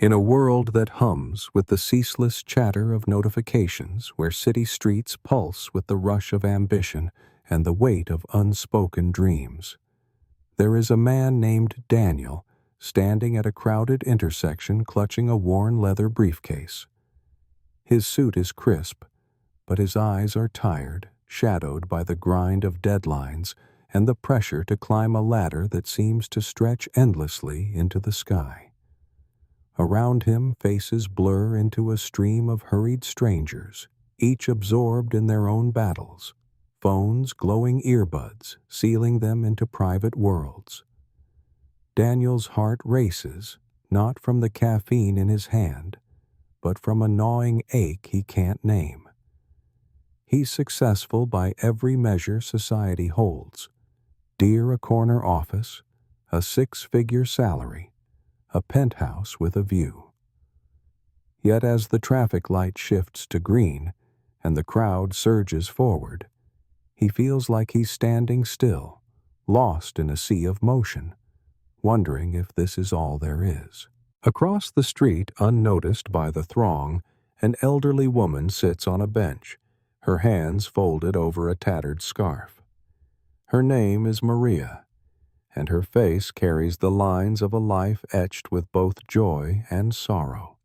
In a world that hums with the ceaseless chatter of notifications, where city streets pulse with the rush of ambition and the weight of unspoken dreams, there is a man named Daniel standing at a crowded intersection clutching a worn leather briefcase. His suit is crisp, but his eyes are tired, shadowed by the grind of deadlines and the pressure to climb a ladder that seems to stretch endlessly into the sky. Around him, faces blur into a stream of hurried strangers, each absorbed in their own battles, phones glowing earbuds, sealing them into private worlds. Daniel's heart races, not from the caffeine in his hand, but from a gnawing ache he can't name. He's successful by every measure society holds: dear a corner office, a six-figure salary, a penthouse with a view. Yet as the traffic light shifts to green and the crowd surges forward, he feels like he's standing still, lost in a sea of motion, wondering if this is all there is. Across the street, unnoticed by the throng, an elderly woman sits on a bench, her hands folded over a tattered scarf. Her name is Maria, and her face carries the lines of a life etched with both joy and sorrow.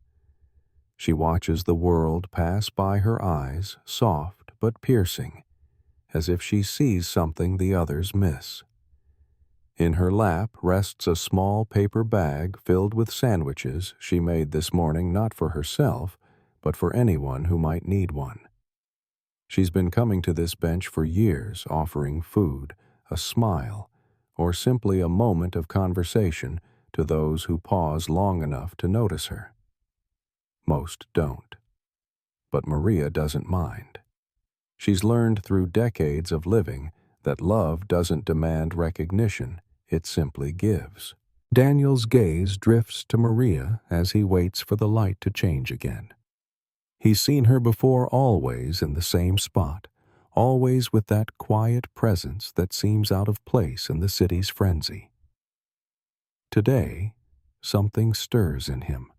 She watches the world pass by her eyes, soft but piercing, as if she sees something the others miss. In her lap rests a small paper bag filled with sandwiches she made this morning not for herself, but for anyone who might need one. She's been coming to this bench for years, offering food, a smile, or simply a moment of conversation to those who pause long enough to notice her. Most don't. But Maria doesn't mind. She's learned through decades of living that love doesn't demand recognition, it simply gives. Daniel's gaze drifts to Maria as he waits for the light to change again. He's seen her before, always in the same spot, always with that quiet presence that seems out of place in the city's frenzy. Today, something stirs in him.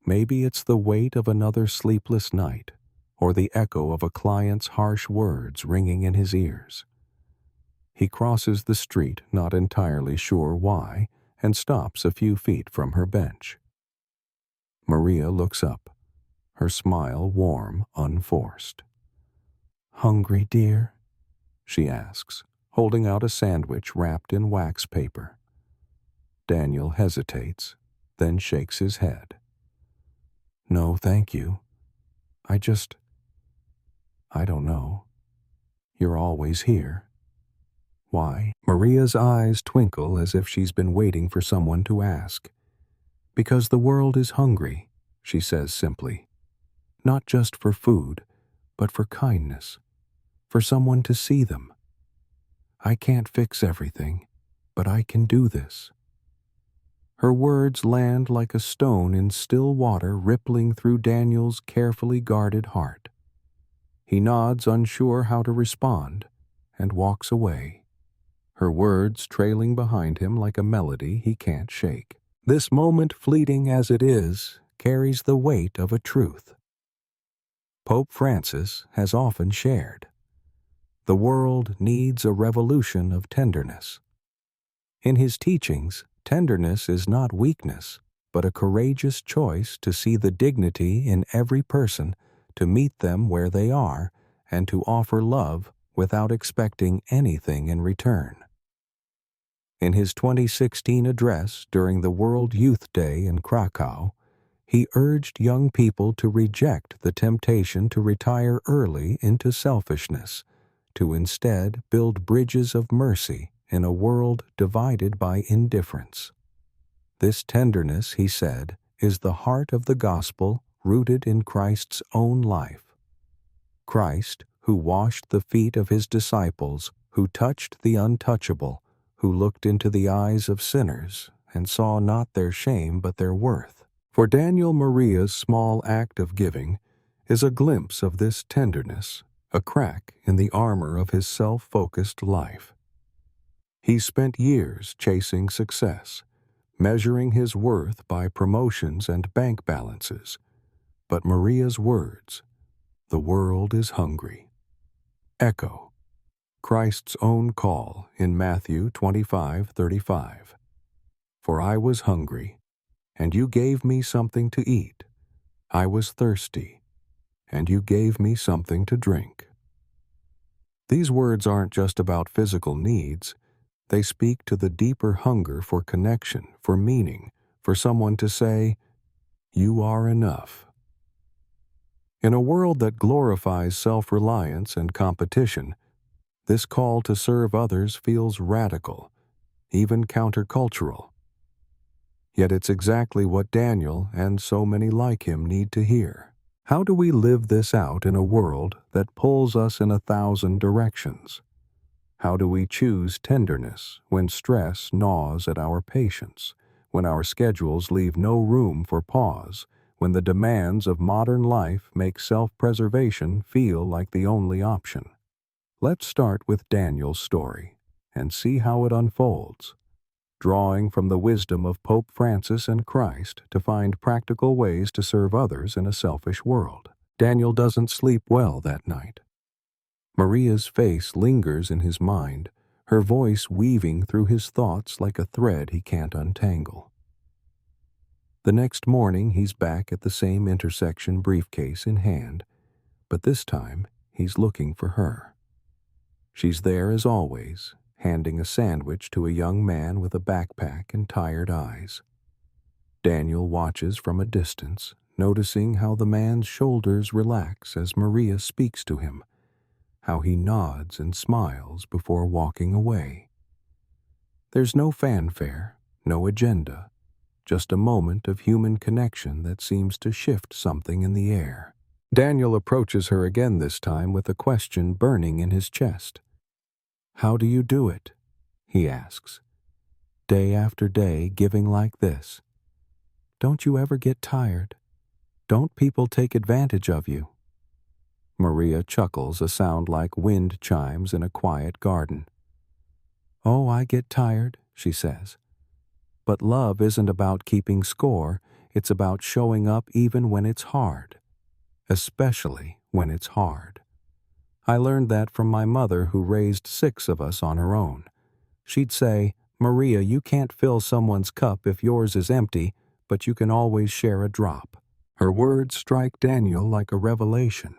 Maybe it's the weight of another sleepless night, or the echo of a client's harsh words ringing in his ears. He crosses the street, not entirely sure why, and stops a few feet from her bench. Maria looks up, her smile warm, unforced. "Hungry, dear?" she asks, holding out a sandwich wrapped in wax paper. Daniel hesitates, then shakes his head. "No, thank you. I don't know. You're always here." "Why?" Maria's eyes twinkle as if she's been waiting for someone to ask. "Because the world is hungry," she says simply. "Not just for food, but for kindness, for someone to see them. I can't fix everything, but I can do this." Her words land like a stone in still water rippling through Daniel's carefully guarded heart. He nods, unsure how to respond, and walks away, her words trailing behind him like a melody he can't shake. This moment, fleeting as it is, carries the weight of a truth. Pope Francis has often shared. The world needs a revolution of tenderness. In his teachings, tenderness is not weakness, but a courageous choice to see the dignity in every person, to meet them where they are, and to offer love without expecting anything in return. In his 2016 address during the World Youth Day in Krakow, he urged young people to reject the temptation to retire early into selfishness, to instead build bridges of mercy in a world divided by indifference. This tenderness, he said, is the heart of the gospel rooted in Christ's own life. Christ, who washed the feet of his disciples, who touched the untouchable, who looked into the eyes of sinners and saw not their shame but their worth. For Daniel, Maria's small act of giving is a glimpse of this tenderness, a crack in the armor of his self-focused life. He spent years chasing success, measuring his worth by promotions and bank balances. But Maria's words, "The world is hungry," echo Christ's own call in Matthew 25:35. "For I was hungry, and you gave me something to eat. I was thirsty, and you gave me something to drink." These words aren't just about physical needs. They speak to the deeper hunger for connection, for meaning, for someone to say, "You are enough." In a world that glorifies self-reliance and competition, this call to serve others feels radical, even countercultural. Yet it's exactly what Daniel and so many like him need to hear. How do we live this out in a world that pulls us in 1,000 directions? How do we choose tenderness when stress gnaws at our patience, when our schedules leave no room for pause, when the demands of modern life make self-preservation feel like the only option? Let's start with Daniel's story and see how it unfolds, drawing from the wisdom of Pope Francis and Christ to find practical ways to serve others in a selfish world. Daniel doesn't sleep well that night. Maria's face lingers in his mind, her voice weaving through his thoughts like a thread he can't untangle. The next morning he's back at the same intersection, briefcase in hand, but this time he's looking for her. She's there as always, handing a sandwich to a young man with a backpack and tired eyes. Daniel watches from a distance, noticing how the man's shoulders relax as Maria speaks to him, how he nods and smiles before walking away. There's no fanfare, no agenda, just a moment of human connection that seems to shift something in the air. Daniel approaches her again, this time with a question burning in his chest. "How do you do it?" he asks. "Day after day giving like this. Don't you ever get tired? Don't people take advantage of you?" Maria chuckles, a sound like wind chimes in a quiet garden. "Oh, I get tired," she says. "But love isn't about keeping score, it's about showing up even when it's hard. Especially when it's hard. I learned that from my mother, who raised 6 of us on her own. She'd say, 'Maria, you can't fill someone's cup if yours is empty, but you can always share a drop.'" Her words strike Daniel like a revelation.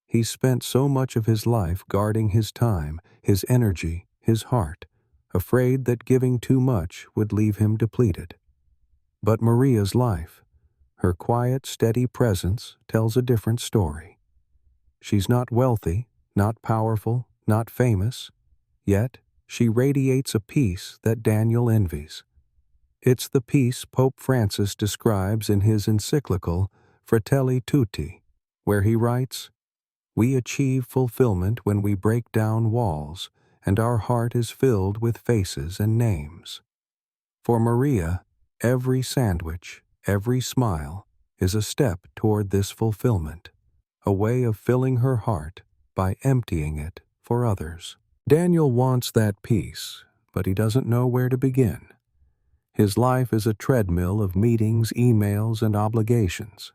He spent so much of his life guarding his time, his energy, his heart, afraid that giving too much would leave him depleted. But Maria's life, her quiet, steady presence, tells a different story. She's not wealthy, not powerful, not famous, yet she radiates a peace that Daniel envies. It's the peace Pope Francis describes in his encyclical Fratelli Tutti, where he writes, "We achieve fulfillment when we break down walls, and our heart is filled with faces and names." For Maria, every sandwich, every smile, is a step toward this fulfillment, a way of filling her heart by emptying it for others. Daniel wants that peace, but he doesn't know where to begin. His life is a treadmill of meetings, emails, and obligations.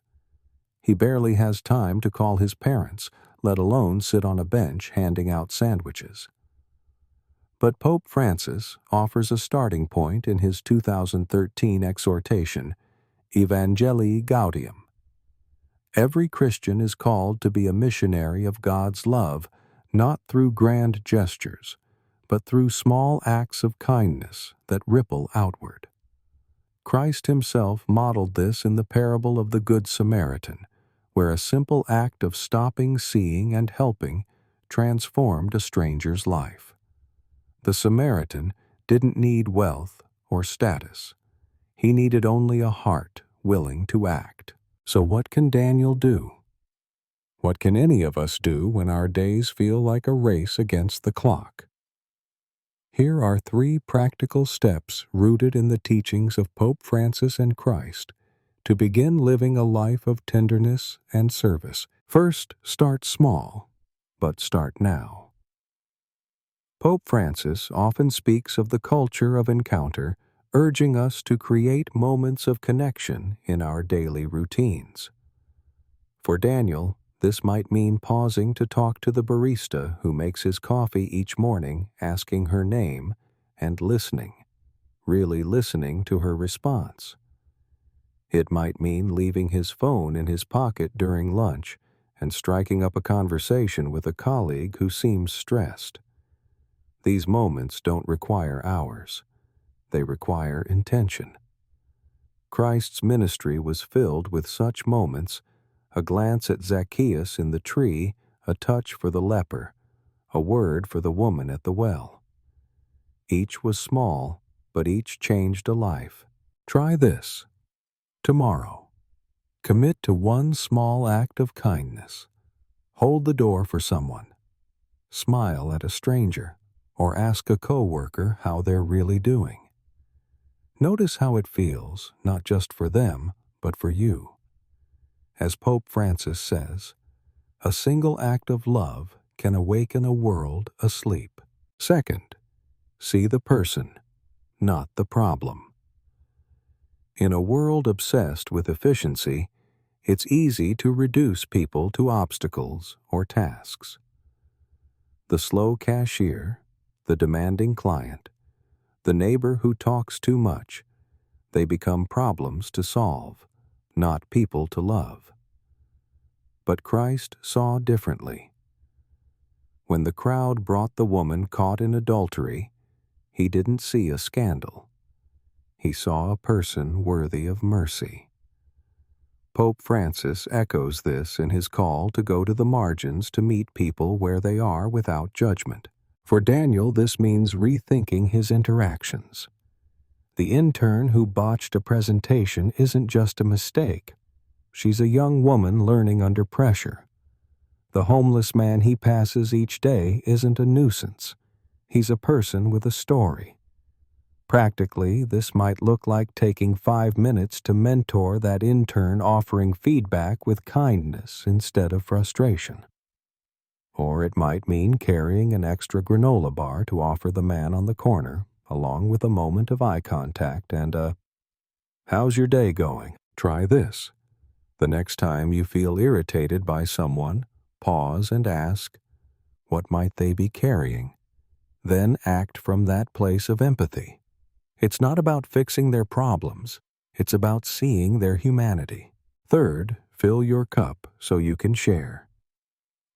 He barely has time to call his parents, let alone sit on a bench handing out sandwiches. But Pope Francis offers a starting point in his 2013 exhortation, Evangelii Gaudium. Every Christian is called to be a missionary of God's love, not through grand gestures, but through small acts of kindness that ripple outward. Christ himself modeled this in the parable of the Good Samaritan, where a simple act of stopping, seeing, and helping transformed a stranger's life. The Samaritan didn't need wealth or status. He needed only a heart willing to act. So what can Daniel do? What can any of us do when our days feel like a race against the clock? Here are 3 practical steps rooted in the teachings of Pope Francis and Christ to begin living a life of tenderness and service. First, start small, but start now. Pope Francis often speaks of the culture of encounter, urging us to create moments of connection in our daily routines. For Daniel, this might mean pausing to talk to the barista who makes his coffee each morning, asking her name, and listening, really listening to her response. It might mean leaving his phone in his pocket during lunch and striking up a conversation with a colleague who seems stressed. These moments don't require hours. They require intention. Christ's ministry was filled with such moments: a glance at Zacchaeus in the tree, a touch for the leper, a word for the woman at the well. Each was small, but each changed a life. Try this. Tomorrow, commit to one small act of kindness. Hold the door for someone. Smile at a stranger, or ask a coworker how they're really doing. Notice how it feels, not just for them, but for you. As Pope Francis says, a single act of love can awaken a world asleep. Second, see the person, not the problem. In a world obsessed with efficiency, it's easy to reduce people to obstacles or tasks. The slow cashier, the demanding client, the neighbor who talks too much, they become problems to solve, not people to love. But Christ saw differently. When the crowd brought the woman caught in adultery, he didn't see a scandal. He saw a person worthy of mercy. Pope Francis echoes this in his call to go to the margins to meet people where they are without judgment. For Daniel, this means rethinking his interactions. The intern who botched a presentation isn't just a mistake. She's a young woman learning under pressure. The homeless man he passes each day isn't a nuisance. He's a person with a story. Practically, this might look like taking 5 minutes to mentor that intern, offering feedback with kindness instead of frustration. Or it might mean carrying an extra granola bar to offer the man on the corner, along with a moment of eye contact and a, "How's your day going? Try this." The next time you feel irritated by someone, pause and ask, what might they be carrying? Then act from that place of empathy. It's not about fixing their problems. It's about seeing their humanity. Third, fill your cup so you can share.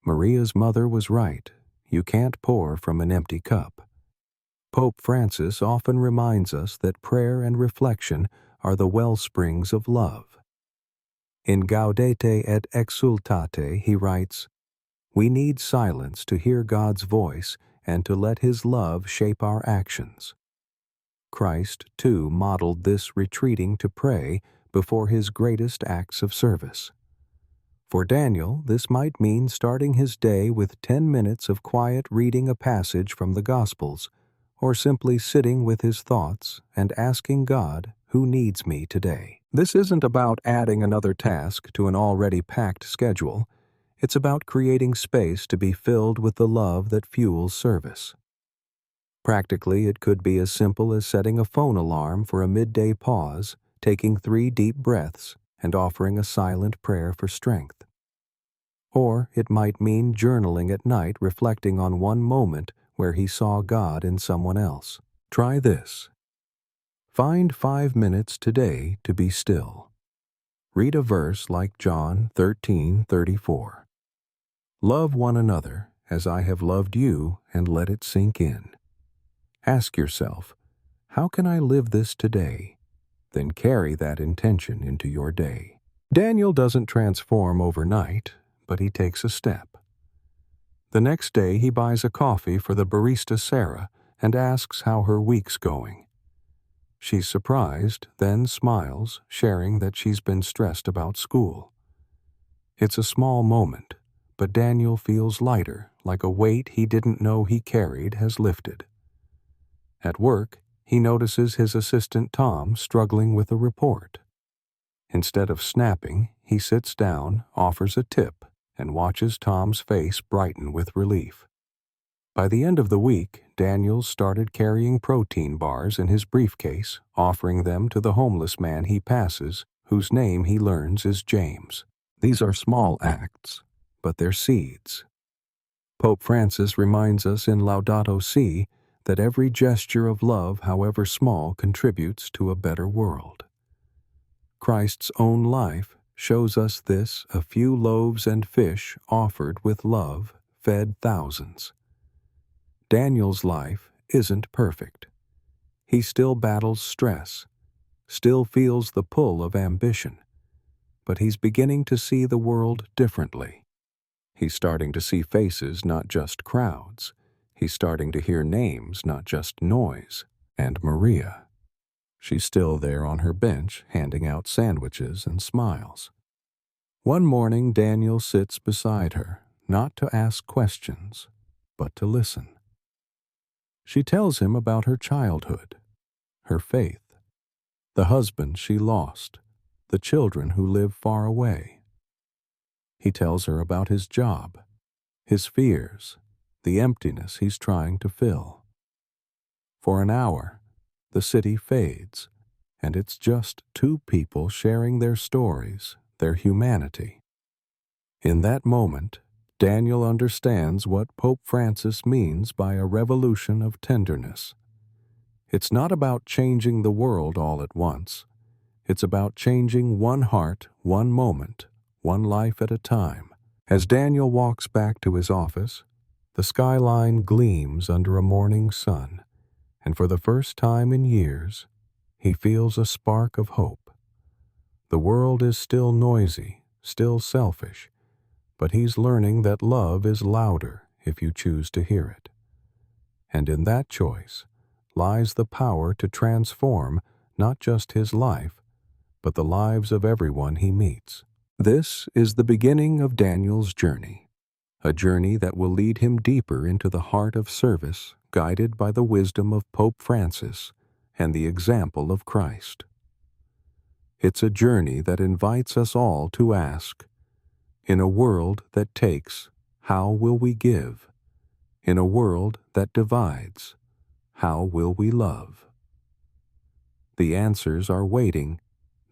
Maria's mother was right. You can't pour from an empty cup. Pope Francis often reminds us that prayer and reflection are the wellsprings of love. In Gaudete et Exsultate, he writes, "We need silence to hear God's voice and to let His love shape our actions." Christ, too, modeled this, retreating to pray before His greatest acts of service. For Daniel, this might mean starting his day with 10 minutes of quiet reading a passage from the Gospels, or simply sitting with his thoughts and asking God, "Who needs me today?" This isn't about adding another task to an already packed schedule. It's about creating space to be filled with the love that fuels service. Practically, it could be as simple as setting a phone alarm for a midday pause, taking 3 deep breaths, and offering a silent prayer for strength. Or it might mean journaling at night, reflecting on one moment where he saw God in someone else. Try this. Find 5 minutes today to be still. Read a verse like John 13:34. Love one another as I have loved you, and let it sink in. Ask yourself, how can I live this today? Then carry that intention into your day. Daniel doesn't transform overnight, but he takes a step. The next day he buys a coffee for the barista Sarah and asks how her week's going. She's surprised, then smiles, sharing that she's been stressed about school. It's a small moment, but Daniel feels lighter, like a weight he didn't know he carried has lifted. At work, he notices his assistant Tom struggling with a report. Instead of snapping, he sits down, offers a tip, and watches Tom's face brighten with relief. By the end of the week, Daniel started carrying protein bars in his briefcase, offering them to the homeless man he passes, whose name he learns is James. These are small acts, but they're seeds. Pope Francis reminds us in Laudato Si that every gesture of love, however small, contributes to a better world. Christ's own life shows us this: a few loaves and fish offered with love fed thousands. Daniel's life isn't perfect. He still battles stress, still feels the pull of ambition, but he's beginning to see the world differently. He's starting to see faces, not just crowds. He's starting to hear names, not just noise. And Maria. She's still there on her bench, handing out sandwiches and smiles. One morning, Daniel sits beside her, not to ask questions, but to listen. She tells him about her childhood, her faith, the husband she lost, the children who live far away. He tells her about his job, his fears, the emptiness he's trying to fill. For an hour, the city fades, and it's just two people sharing their stories, their humanity. In that moment, Daniel understands what Pope Francis means by a revolution of tenderness. It's not about changing the world all at once. It's about changing one heart, one moment, one life at a time. As Daniel walks back to his office, the skyline gleams under a morning sun, and for the first time in years, he feels a spark of hope. The world is still noisy, still selfish, but he's learning that love is louder if you choose to hear it. And in that choice lies the power to transform not just his life, but the lives of everyone he meets. This is the beginning of Daniel's journey, a journey that will lead him deeper into the heart of service, guided by the wisdom of Pope Francis and the example of Christ. It's a journey that invites us all to ask, in a world that takes, how will we give? In a world that divides, how will we love? The answers are waiting,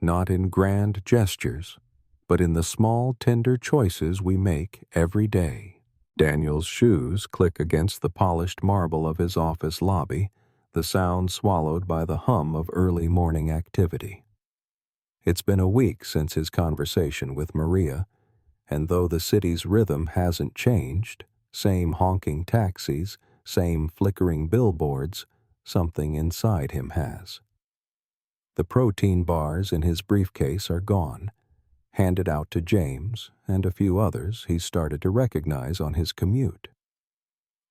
not in grand gestures, but in the small, tender choices we make every day. Daniel's shoes click against the polished marble of his office lobby, the sound swallowed by the hum of early morning activity. It's been a week since his conversation with Maria, and though the city's rhythm hasn't changed, same honking taxis, same flickering billboards, something inside him has. The protein bars in his briefcase are gone, handed out to James and a few others he's started to recognize on his commute.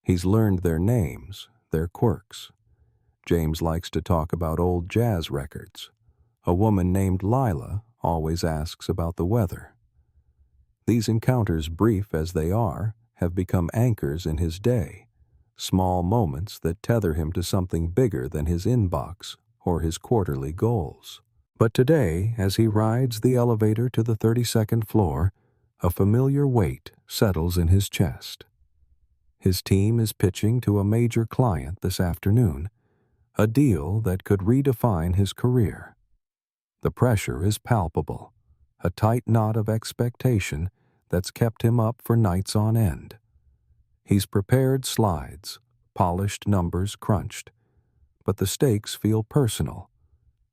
He's learned their names, their quirks. James likes to talk about old jazz records. A woman named Lila always asks about the weather. These encounters, brief as they are, have become anchors in his day, small moments that tether him to something bigger than his inbox or his quarterly goals. But today, as he rides the elevator to the 32nd floor, a familiar weight settles in his chest. His team is pitching to a major client this afternoon, a deal that could redefine his career. The pressure is palpable, a tight knot of expectation that's kept him up for nights on end. He's prepared slides, polished numbers crunched, but the stakes feel personal,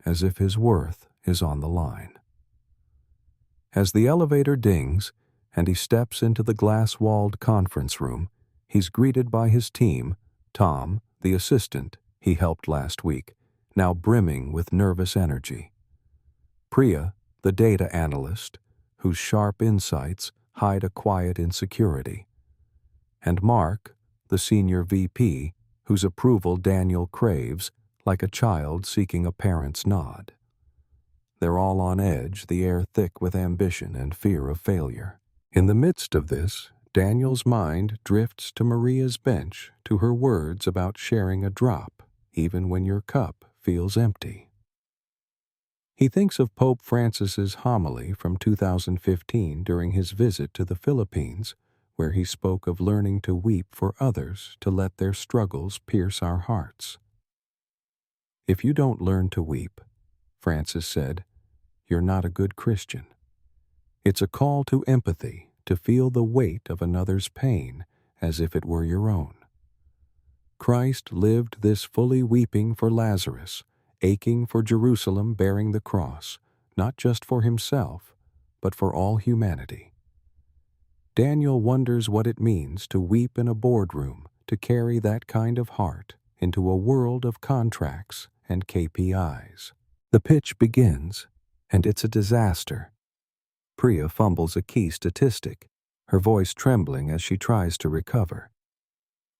as if his worth is on the line. As the elevator dings and he steps into the glass-walled conference room, he's greeted by his team, Tom, the assistant he helped last week, now brimming with nervous energy. Priya, the data analyst, whose sharp insights hide a quiet insecurity. And Mark, the senior VP, whose approval Daniel craves like a child seeking a parent's nod. They're all on edge, the air thick with ambition and fear of failure. In the midst of this, Daniel's mind drifts to Maria's bench, to her words about sharing a drop, even when your cup feels empty. He thinks of Pope Francis's homily from 2015 during his visit to the Philippines, where he spoke of learning to weep for others to let their struggles pierce our hearts. "If you don't learn to weep," Francis said, "you're not a good Christian." It's a call to empathy, to feel the weight of another's pain as if it were your own. Christ lived this fully weeping for Lazarus, aching for Jerusalem bearing the cross, not just for himself, but for all humanity. Daniel wonders what it means to weep in a boardroom, to carry that kind of heart into a world of contracts and KPIs. The pitch begins, and it's a disaster. Priya fumbles a key statistic, her voice trembling as she tries to recover.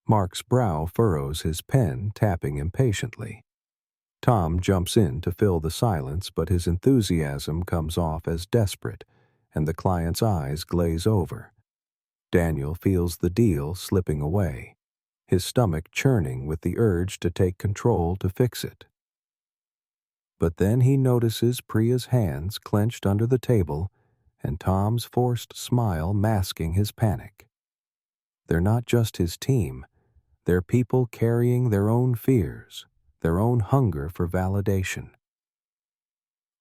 Mark's brow furrows his pen, tapping impatiently. Tom jumps in to fill the silence, but his enthusiasm comes off as desperate, and the client's eyes glaze over. Daniel feels the deal slipping away, his stomach churning with the urge to take control to fix it. But then he notices Priya's hands clenched under the table and Tom's forced smile masking his panic. They're not just his team, they're people carrying their own fears, their own hunger for validation.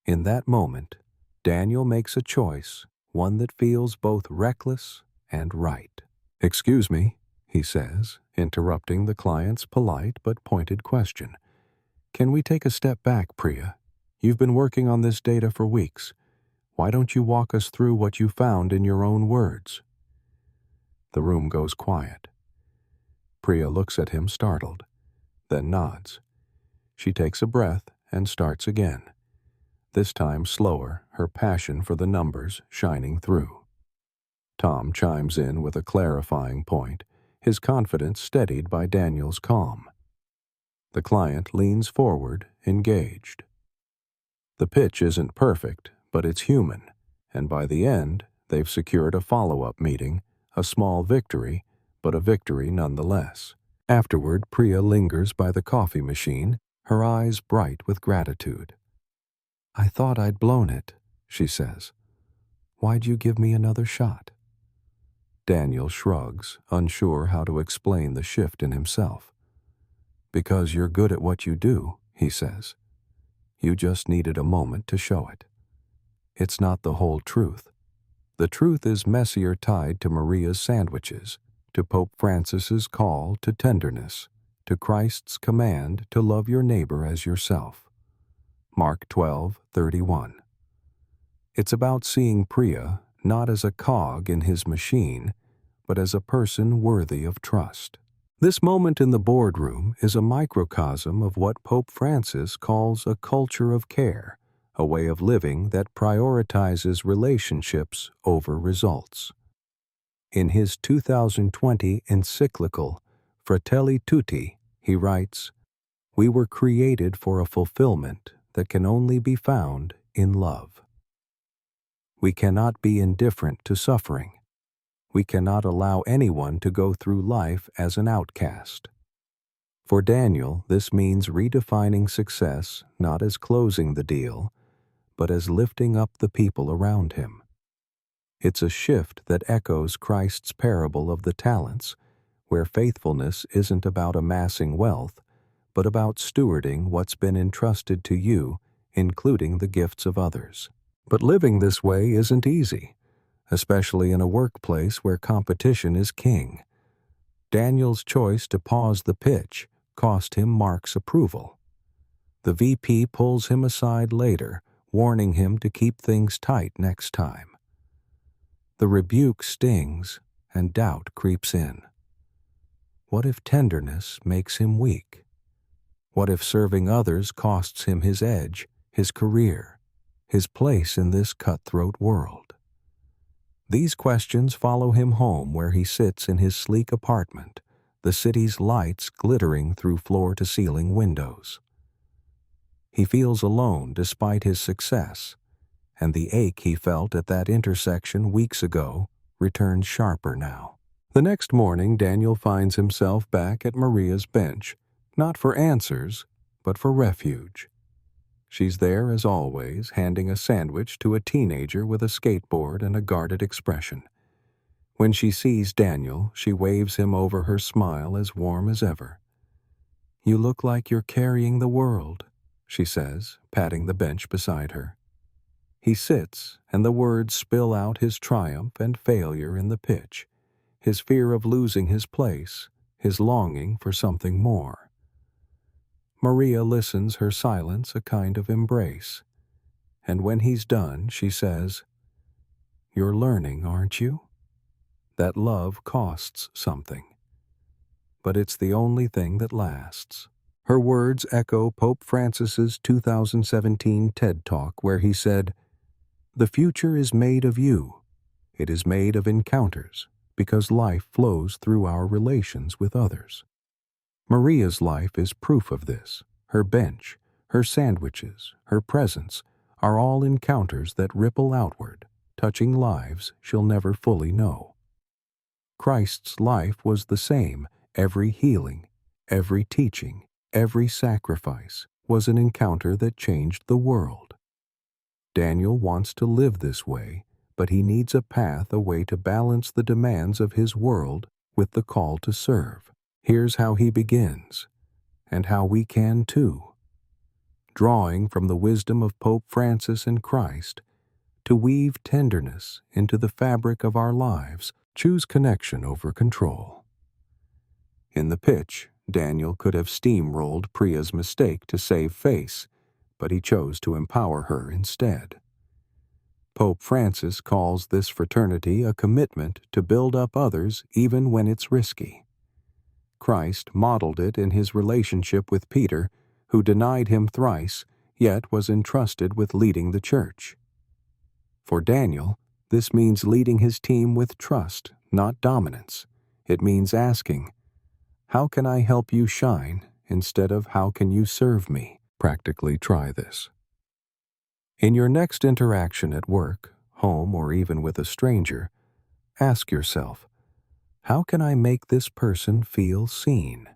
In that moment, Daniel makes a choice, one that feels both reckless and right. "Excuse me," he says, interrupting the client's polite but pointed question. "Can we take a step back, Priya? You've been working on this data for weeks. Why don't you walk us through what you found in your own words?" The room goes quiet. Priya looks at him startled, then nods. She takes a breath and starts again, this time slower, her passion for the numbers shining through. Tom chimes in with a clarifying point, his confidence steadied by Daniel's calm. The client leans forward, engaged. The pitch isn't perfect, but it's human, and by the end, they've secured a follow-up meeting, a small victory, but a victory nonetheless. Afterward, Priya lingers by the coffee machine, her eyes bright with gratitude. "I thought I'd blown it," she says. "Why'd you give me another shot?" Daniel shrugs, unsure how to explain the shift in himself. "Because you're good at what you do," he says. "You just needed a moment to show it. It's not the whole truth. The truth is messier tied to Maria's sandwiches, to Pope Francis's call to tenderness, to Christ's command to love your neighbor as yourself." Mark 12:31. It's about seeing Priya not as a cog in his machine, but as a person worthy of trust. This moment in the boardroom is a microcosm of what Pope Francis calls a culture of care, a way of living that prioritizes relationships over results. In his 2020 encyclical, Fratelli Tutti, he writes, "We were created for a fulfillment that can only be found in love." We cannot be indifferent to suffering. We cannot allow anyone to go through life as an outcast. For Daniel, this means redefining success not as closing the deal, but as lifting up the people around him. It's a shift that echoes Christ's parable of the talents, where faithfulness isn't about amassing wealth, but about stewarding what's been entrusted to you, including the gifts of others. But living this way isn't easy, especially in a workplace where competition is king. Daniel's choice to pause the pitch cost him Mark's approval. The VP pulls him aside later, warning him to keep things tight next time. The rebuke stings, and doubt creeps in. What if tenderness makes him weak? What if serving others costs him his edge, his career, his place in this cutthroat world? These questions follow him home where he sits in his sleek apartment, the city's lights glittering through floor-to-ceiling windows. He feels alone despite his success, and the ache he felt at that intersection weeks ago returns sharper now. The next morning, Daniel finds himself back at Maria's bench, not for answers, but for refuge. She's there as always, handing a sandwich to a teenager with a skateboard and a guarded expression. When she sees Daniel, she waves him over, her smile as warm as ever. "You look like you're carrying the world," she says, patting the bench beside her. He sits, and the words spill out his triumph and failure in the pitch, his fear of losing his place, his longing for something more. Maria listens, her silence a kind of embrace. And when he's done, she says, "You're learning, aren't you? That love costs something. But it's the only thing that lasts." Her words echo Pope Francis's 2017 TED Talk, where he said, "The future is made of you. It is made of encounters, because life flows through our relations with others." Maria's life is proof of this. Her bench, her sandwiches, her presence are all encounters that ripple outward, touching lives she'll never fully know. Christ's life was the same. Every healing, every teaching, every sacrifice was an encounter that changed the world. Daniel wants to live this way, but he needs a path, a way to balance the demands of his world with the call to serve. Here's how he begins, and how we can too. Drawing from the wisdom of Pope Francis and Christ, to weave tenderness into the fabric of our lives, choose connection over control. In the pitch, Daniel could have steamrolled Priya's mistake to save face, but he chose to empower her instead. Pope Francis calls this fraternity a commitment to build up others even when it's risky. Christ modeled it in his relationship with Peter, who denied him thrice, yet was entrusted with leading the church. For Daniel, this means leading his team with trust, not dominance. It means asking, "How can I help you shine?" instead of "How can you serve me?" Practically try this. In your next interaction at work, home, or even with a stranger, ask yourself, how can I make this person feel seen?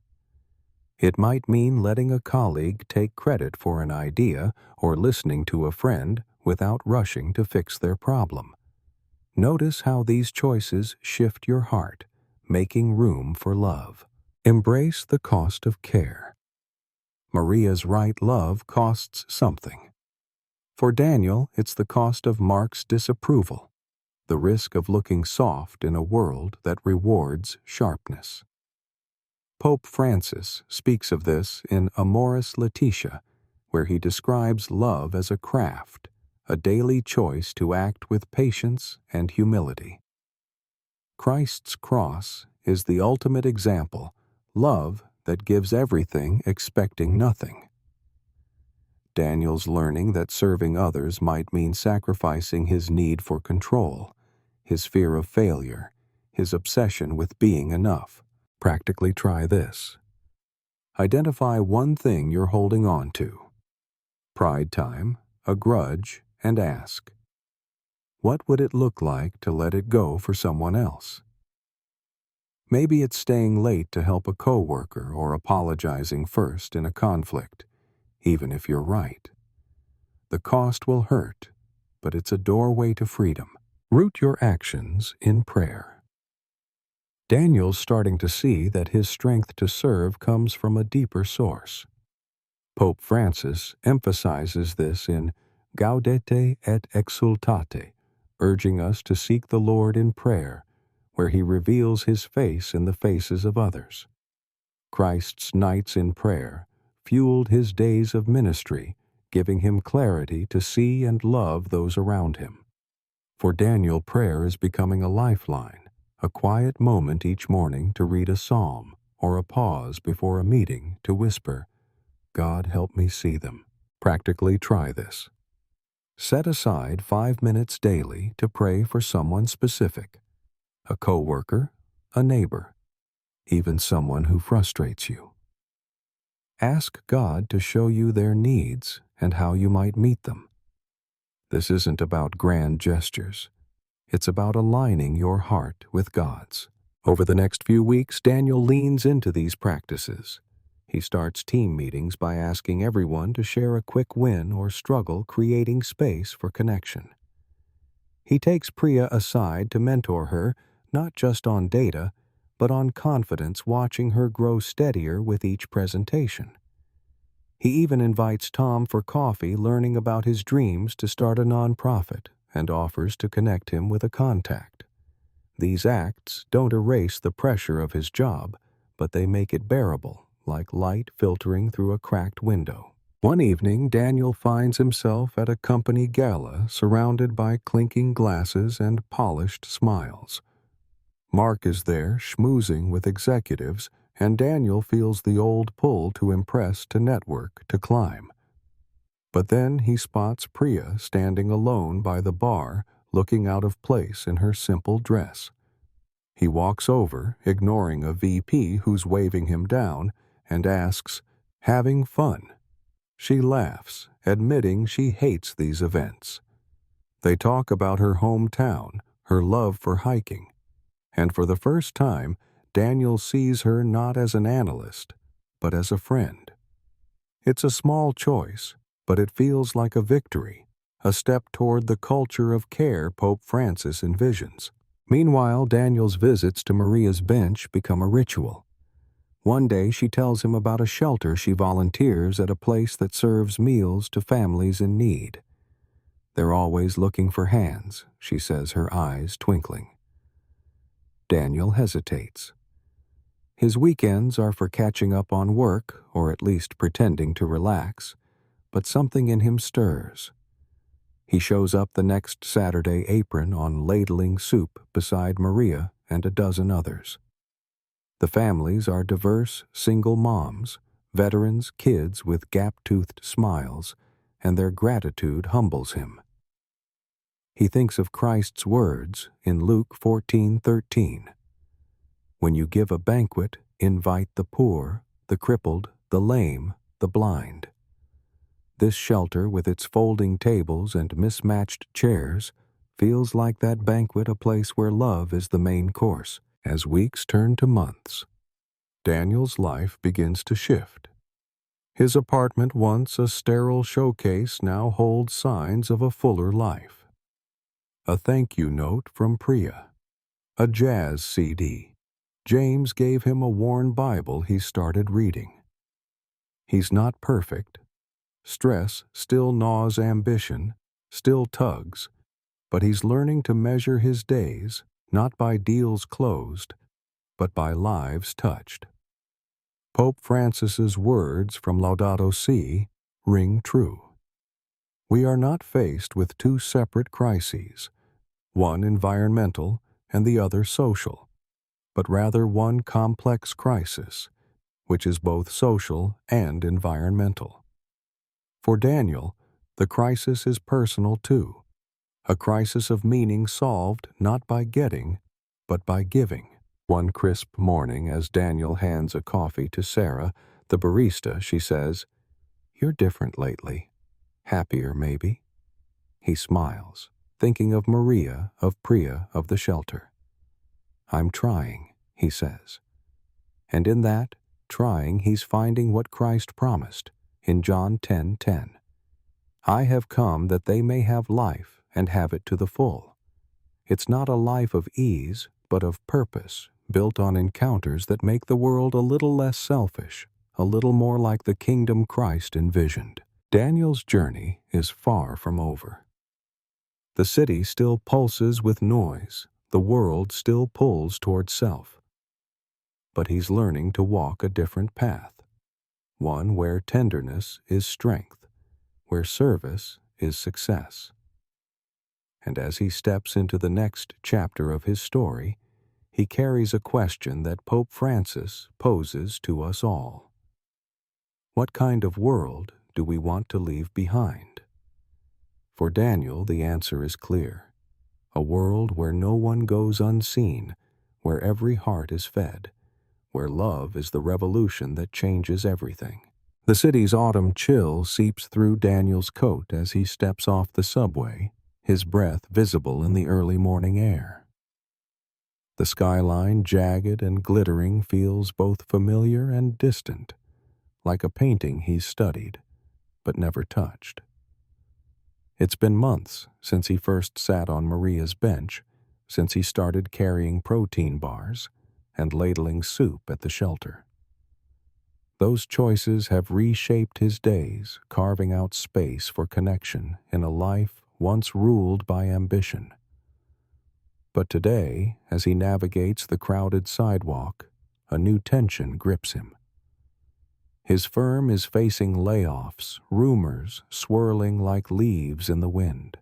It might mean letting a colleague take credit for an idea or listening to a friend without rushing to fix their problem. Notice how these choices shift your heart, making room for love. Embrace the cost of care. Maria's right love costs something. For Daniel, it's the cost of Mark's disapproval, the risk of looking soft in a world that rewards sharpness. Pope Francis speaks of this in Amoris Laetitia, where he describes love as a craft, a daily choice to act with patience and humility. Christ's cross is the ultimate example, love that gives everything expecting nothing. Daniel's learning that serving others might mean sacrificing his need for control, his fear of failure, his obsession with being enough. Practically try this. Identify one thing you're holding on to. Pride time, a grudge, and ask, what would it look like to let it go for someone else? Maybe it's staying late to help a coworker or apologizing first in a conflict, even if you're right. The cost will hurt, but it's a doorway to freedom. Root your actions in prayer. Daniel's starting to see that his strength to serve comes from a deeper source. Pope Francis emphasizes this in Gaudete et Exultate, urging us to seek the Lord in prayer, where he reveals his face in the faces of others. Christ's nights in prayer fueled his days of ministry, giving him clarity to see and love those around him. For Daniel, prayer is becoming a lifeline, a quiet moment each morning to read a psalm, or a pause before a meeting to whisper, "God, help me see them." Practically try this. Set aside 5 minutes daily to pray for someone specific, a coworker, a neighbor, even someone who frustrates you. Ask God to show you their needs and how you might meet them. This isn't about grand gestures. It's about aligning your heart with God's. Over the next few weeks, Daniel leans into these practices. He starts team meetings by asking everyone to share a quick win or struggle, creating space for connection. He takes Priya aside to mentor her, not just on data, but on confidence, watching her grow steadier with each presentation. He even invites Tom for coffee, learning about his dreams to start a nonprofit, and offers to connect him with a contact. These acts don't erase the pressure of his job, but they make it bearable, like light filtering through a cracked window. One evening, Daniel finds himself at a company gala surrounded by clinking glasses and polished smiles. Mark is there, schmoozing with executives, and Daniel feels the old pull to impress, to network, to climb. But then he spots Priya standing alone by the bar, looking out of place in her simple dress. He walks over, ignoring a VP who's waving him down, and asks, "Having fun?" She laughs, admitting she hates these events. They talk about her hometown, her love for hiking, and for the first time, Daniel sees her not as an analyst, but as a friend. It's a small choice, but it feels like a victory, a step toward the culture of care Pope Francis envisions. Meanwhile, Daniel's visits to Maria's bench become a ritual. One day she tells him about a shelter she volunteers at, a place that serves meals to families in need. "They're always looking for hands," she says, her eyes twinkling. Daniel hesitates. His weekends are for catching up on work, or at least pretending to relax, but something in him stirs. He shows up the next Saturday, apron on, ladling soup beside Maria and a dozen others. The families are diverse single moms, veterans, kids with gap-toothed smiles, and their gratitude humbles him. He thinks of Christ's words in Luke 14:13. "When you give a banquet, invite the poor, the crippled, the lame, the blind." This shelter, with its folding tables and mismatched chairs, feels like that banquet, a place where love is the main course. As weeks turn to months, Daniel's life begins to shift. His apartment, once a sterile showcase, now holds signs of a fuller life. A thank you note from Priya, a jazz CD. James gave him a worn Bible he started reading. He's not perfect. Stress still gnaws ambition, still tugs, but he's learning to measure his days not by deals closed, but by lives touched. Pope Francis's words from Laudato Si ring true. We are not faced with two separate crises, one environmental and the other social, but rather one complex crisis, which is both social and environmental. For Daniel, the crisis is personal too, a crisis of meaning solved not by getting, but by giving. One crisp morning, as Daniel hands a coffee to Sarah, the barista, she says, "You're different lately. Happier, maybe?" He smiles, thinking of Maria, of Priya, of the shelter. "I'm trying," he says. And in that trying, he's finding what Christ promised in John 10:10. "I have come that they may have life and have it to the full." It's not a life of ease, but of purpose, built on encounters that make the world a little less selfish, a little more like the kingdom Christ envisioned. Daniel's journey is far from over. The city still pulses with noise, the world still pulls toward self. But he's learning to walk a different path, one where tenderness is strength, where service is success. And as he steps into the next chapter of his story, he carries a question that Pope Francis poses to us all. What kind of world do we want to leave behind? For Daniel, the answer is clear. A world where no one goes unseen, where every heart is fed, where love is the revolution that changes everything. The city's autumn chill seeps through Daniel's coat as he steps off the subway, his breath visible in the early morning air. The skyline, jagged and glittering, feels both familiar and distant, like a painting he's studied, but never touched. It's been months since he first sat on Maria's bench, since he started carrying protein bars and ladling soup at the shelter. Those choices have reshaped his days, carving out space for connection in a life once ruled by ambition. But today, as he navigates the crowded sidewalk, a new tension grips him. His firm is facing layoffs, rumors swirling like leaves in the wind.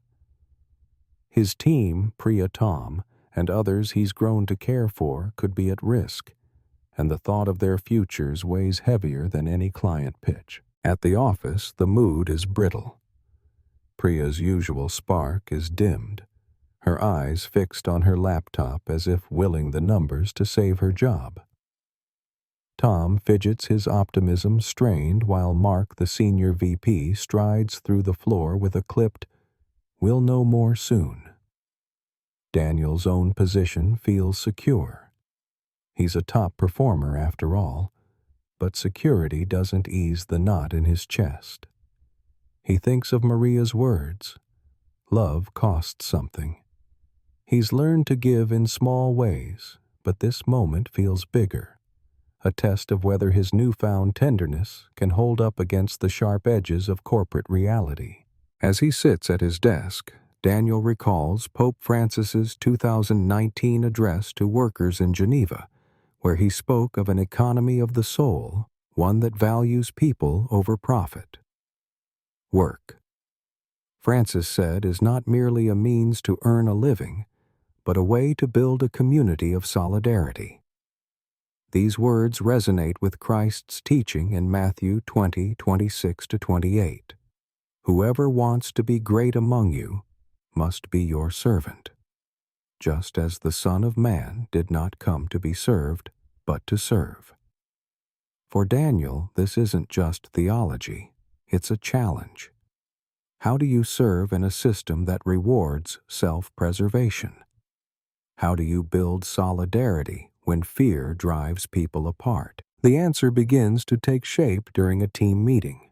His team, Priya Tom, and others he's grown to care for could be at risk, and the thought of their futures weighs heavier than any client pitch. At the office, the mood is brittle. Priya's usual spark is dimmed, her eyes fixed on her laptop as if willing the numbers to save her job. Tom fidgets, his optimism strained, while Mark, the senior VP, strides through the floor with a clipped, "We'll know more soon." Daniel's own position feels secure. He's a top performer after all, but security doesn't ease the knot in his chest. He thinks of Maria's words. Love costs something. He's learned to give in small ways, but this moment feels bigger, a test of whether his newfound tenderness can hold up against the sharp edges of corporate reality. As he sits at his desk, Daniel recalls Pope Francis's 2019 address to workers in Geneva, where he spoke of an economy of the soul, one that values people over profit. Work, Francis said, is not merely a means to earn a living, but a way to build a community of solidarity. These words resonate with Christ's teaching in Matthew 20:26-28. Whoever wants to be great among you must be your servant, just as the Son of Man did not come to be served, but to serve. For Daniel, this isn't just theology, it's a challenge. How do you serve in a system that rewards self-preservation? How do you build solidarity when fear drives people apart? The answer begins to take shape during a team meeting.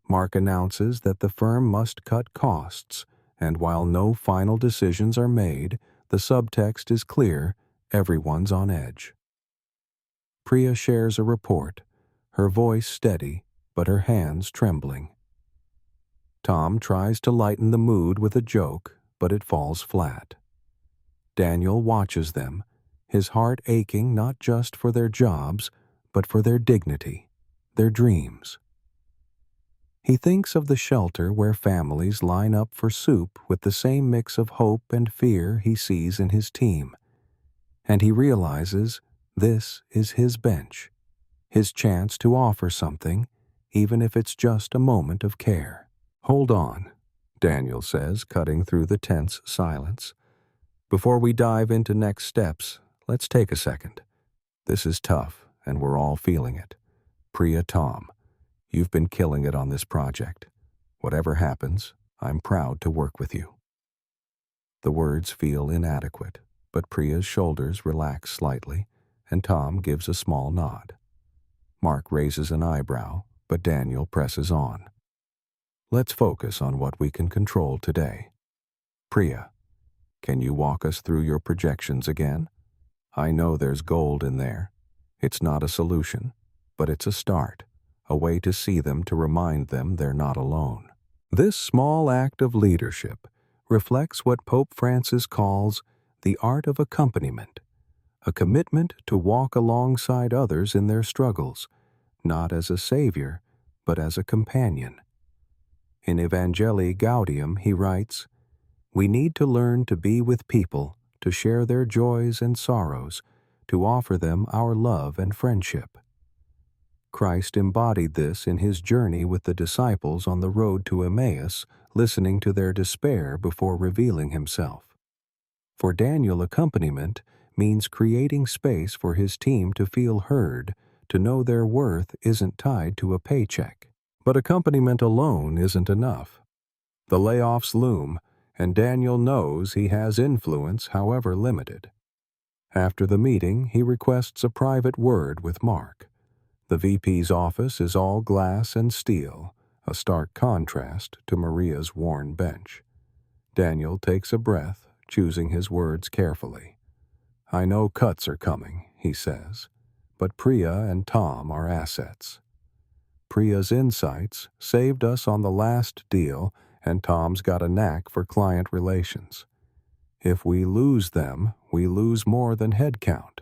Mark announces that the firm must cut costs, and while no final decisions are made, the subtext is clear: everyone's on edge. Priya shares a report, her voice steady, but her hands trembling. Tom tries to lighten the mood with a joke, but it falls flat. Daniel watches them, his heart aching not just for their jobs, but for their dignity, their dreams. He thinks of the shelter where families line up for soup with the same mix of hope and fear he sees in his team, and he realizes this is his bench, his chance to offer something, even if it's just a moment of care. "Hold on," Daniel says, cutting through the tense silence. "Before we dive into next steps, let's take a second. This is tough, and we're all feeling it. Priya Tom, you've been killing it on this project. Whatever happens, I'm proud to work with you." The words feel inadequate, but Priya's shoulders relax slightly, and Tom gives a small nod. Mark raises an eyebrow, but Daniel presses on. "Let's focus on what we can control today. Priya, can you walk us through your projections again? I know there's gold in there. It's not a solution, but it's a start, a way to see them, to remind them they're not alone." This small act of leadership reflects what Pope Francis calls the art of accompaniment, a commitment to walk alongside others in their struggles, not as a savior, but as a companion. In Evangelii Gaudium, he writes, "We need to learn to be with people, to share their joys and sorrows, to offer them our love and friendship." Christ embodied this in his journey with the disciples on the road to Emmaus, listening to their despair before revealing himself. For Daniel, accompaniment means creating space for his team to feel heard, to know their worth isn't tied to a paycheck. But accompaniment alone isn't enough. The layoffs loom, and Daniel knows he has influence, however limited. After the meeting, he requests a private word with Mark. The VP's office is all glass and steel, a stark contrast to Maria's worn bench. Daniel takes a breath, choosing his words carefully. "I know cuts are coming," he says, "but Priya and Tom are assets. Priya's insights saved us on the last deal, and Tom's got a knack for client relations. If we lose them, we lose more than headcount."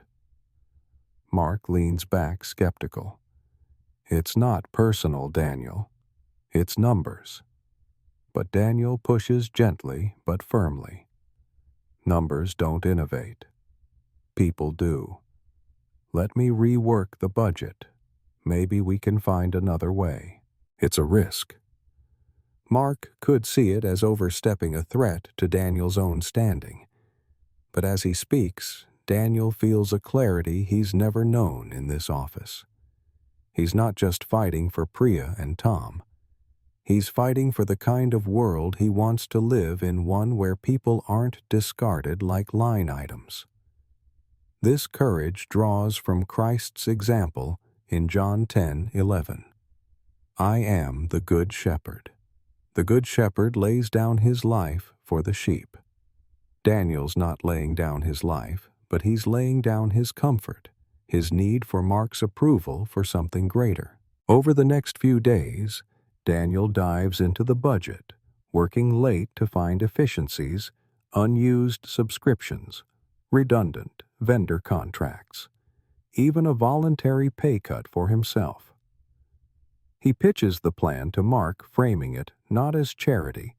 Mark leans back skeptical. "It's not personal, Daniel. It's numbers." But Daniel pushes gently but firmly. "Numbers don't innovate. People do. Let me rework the budget. Maybe we can find another way." It's a risk. Mark could see it as overstepping a threat to Daniel's own standing. But as he speaks, Daniel feels a clarity he's never known in this office. He's not just fighting for Priya and Tom. He's fighting for the kind of world he wants to live in, one where people aren't discarded like line items. This courage draws from Christ's example in John 10:11. "I am the good shepherd. The good shepherd lays down his life for the sheep." Daniel's not laying down his life, but he's laying down his comfort, his need for Mark's approval for something greater. Over the next few days, Daniel dives into the budget, working late to find efficiencies, unused subscriptions, redundant vendor contracts, even a voluntary pay cut for himself. He pitches the plan to Mark, framing it not as charity,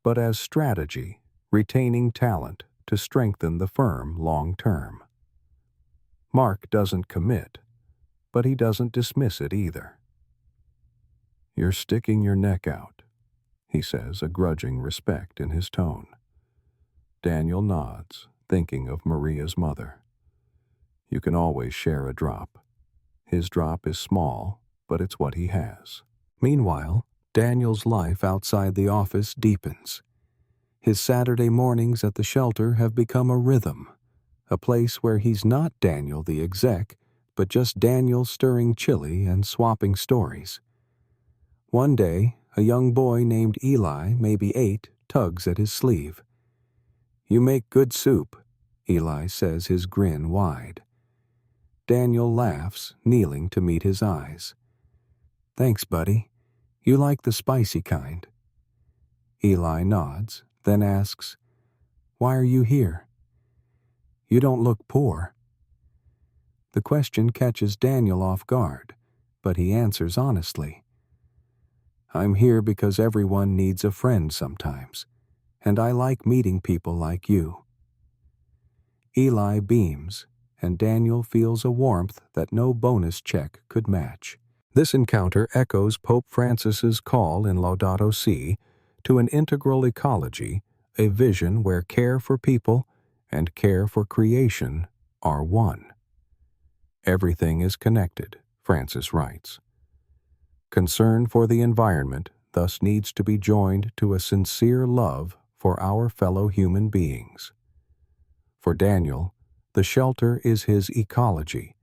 but as strategy, retaining talent to strengthen the firm long term. Mark doesn't commit, but he doesn't dismiss it either. "You're sticking your neck out," he says, a grudging respect in his tone. Daniel nods, thinking of Maria's mother. You can always share a drop. His drop is small, but it's what he has. Meanwhile, Daniel's life outside the office deepens. His Saturday mornings at the shelter have become a rhythm, a place where he's not Daniel the exec, but just Daniel stirring chili and swapping stories. One day, a young boy named Eli, maybe 8, tugs at his sleeve. "You make good soup," Eli says, his grin wide. Daniel laughs, kneeling to meet his eyes. "Thanks, buddy. You like the spicy kind." Eli nods, then asks, "Why are you here? You don't look poor." The question catches Daniel off guard, but he answers honestly. "I'm here because everyone needs a friend sometimes, and I like meeting people like you." Eli beams, and Daniel feels a warmth that no bonus check could match. This encounter echoes Pope Francis's call in Laudato Si to an integral ecology, a vision where care for people and care for creation are one. Everything is connected, Francis writes. Concern for the environment thus needs to be joined to a sincere love for our fellow human beings. For Daniel, the shelter is his ecology,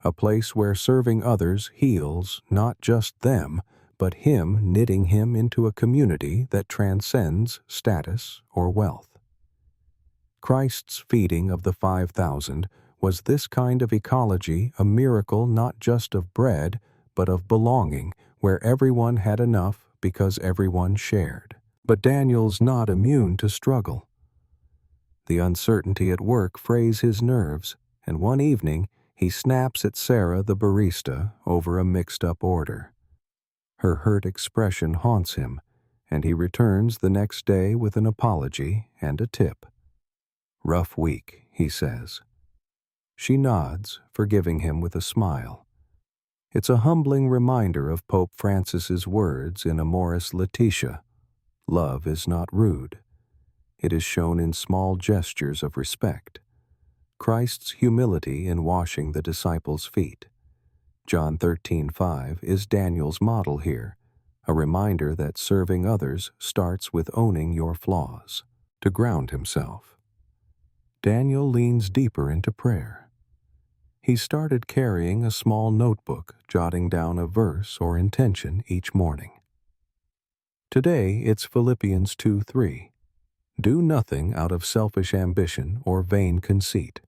a place where serving others heals not just them, but him, knitting him into a community that transcends status or wealth. Christ's feeding of the 5,000 was this kind of ecology, a miracle not just of bread, but of belonging, where everyone had enough because everyone shared. But Daniel's not immune to struggle. The uncertainty at work frays his nerves, and one evening he snaps at Sarah the barista over a mixed-up order. Her hurt expression haunts him, and he returns the next day with an apology and a tip. "Rough week," he says. She nods, forgiving him with a smile. It's a humbling reminder of Pope Francis's words in Amoris Laetitia. Love is not rude. It is shown in small gestures of respect. Christ's humility in washing the disciples' feet. John 13:5 is Daniel's model here, a reminder that serving others starts with owning your flaws. To ground himself, Daniel leans deeper into prayer. He started carrying a small notebook, jotting down a verse or intention each morning. Today it's Philippians 2:3. Do nothing out of selfish ambition or vain conceit.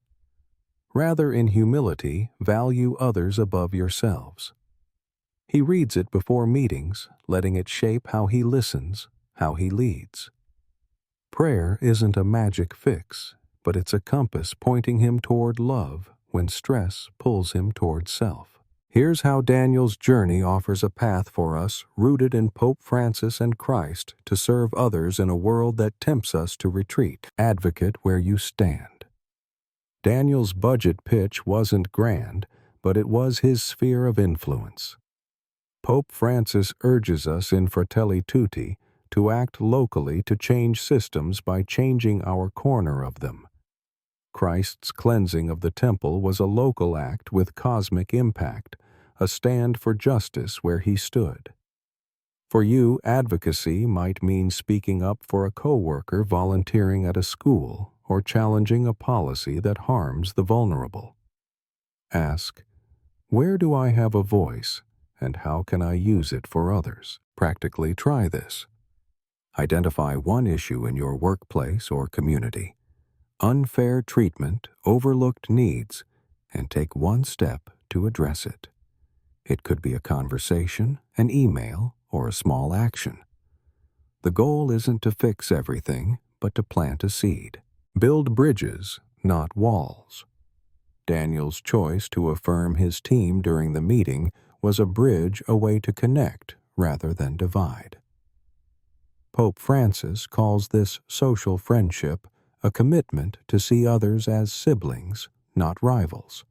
Rather, in humility, value others above yourselves. He reads it before meetings, letting it shape how he listens, how he leads. Prayer isn't a magic fix, but it's a compass pointing him toward love when stress pulls him toward self. Here's how Daniel's journey offers a path for us rooted in Pope Francis and Christ to serve others in a world that tempts us to retreat. Advocate where you stand. Daniel's budget pitch wasn't grand, but it was his sphere of influence. Pope Francis urges us in Fratelli Tutti to act locally to change systems by changing our corner of them. Christ's cleansing of the temple was a local act with cosmic impact, a stand for justice where he stood. For you, advocacy might mean speaking up for a coworker volunteering at a school or challenging a policy that harms the vulnerable. Ask, where do I have a voice, and how can I use it for others? Practically try this. Identify one issue in your workplace or community, unfair treatment, overlooked needs, and take one step to address it. It could be a conversation, an email, or a small action. The goal isn't to fix everything, but to plant a seed. Build bridges, not walls. Daniel's choice to affirm his team during the meeting was a bridge, a way to connect rather than divide. Pope Francis calls this social friendship a commitment to see others as siblings, not rivals.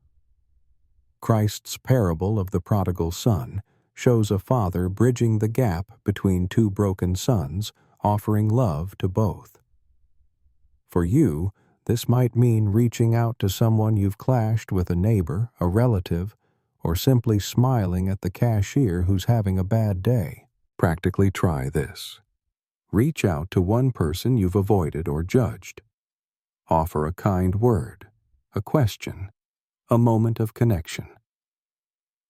Christ's parable of the prodigal son shows a father bridging the gap between two broken sons, offering love to both. For you, this might mean reaching out to someone you've clashed with, a neighbor, a relative, or simply smiling at the cashier who's having a bad day. Practically try this. Reach out to one person you've avoided or judged. Offer a kind word, a question, a moment of connection.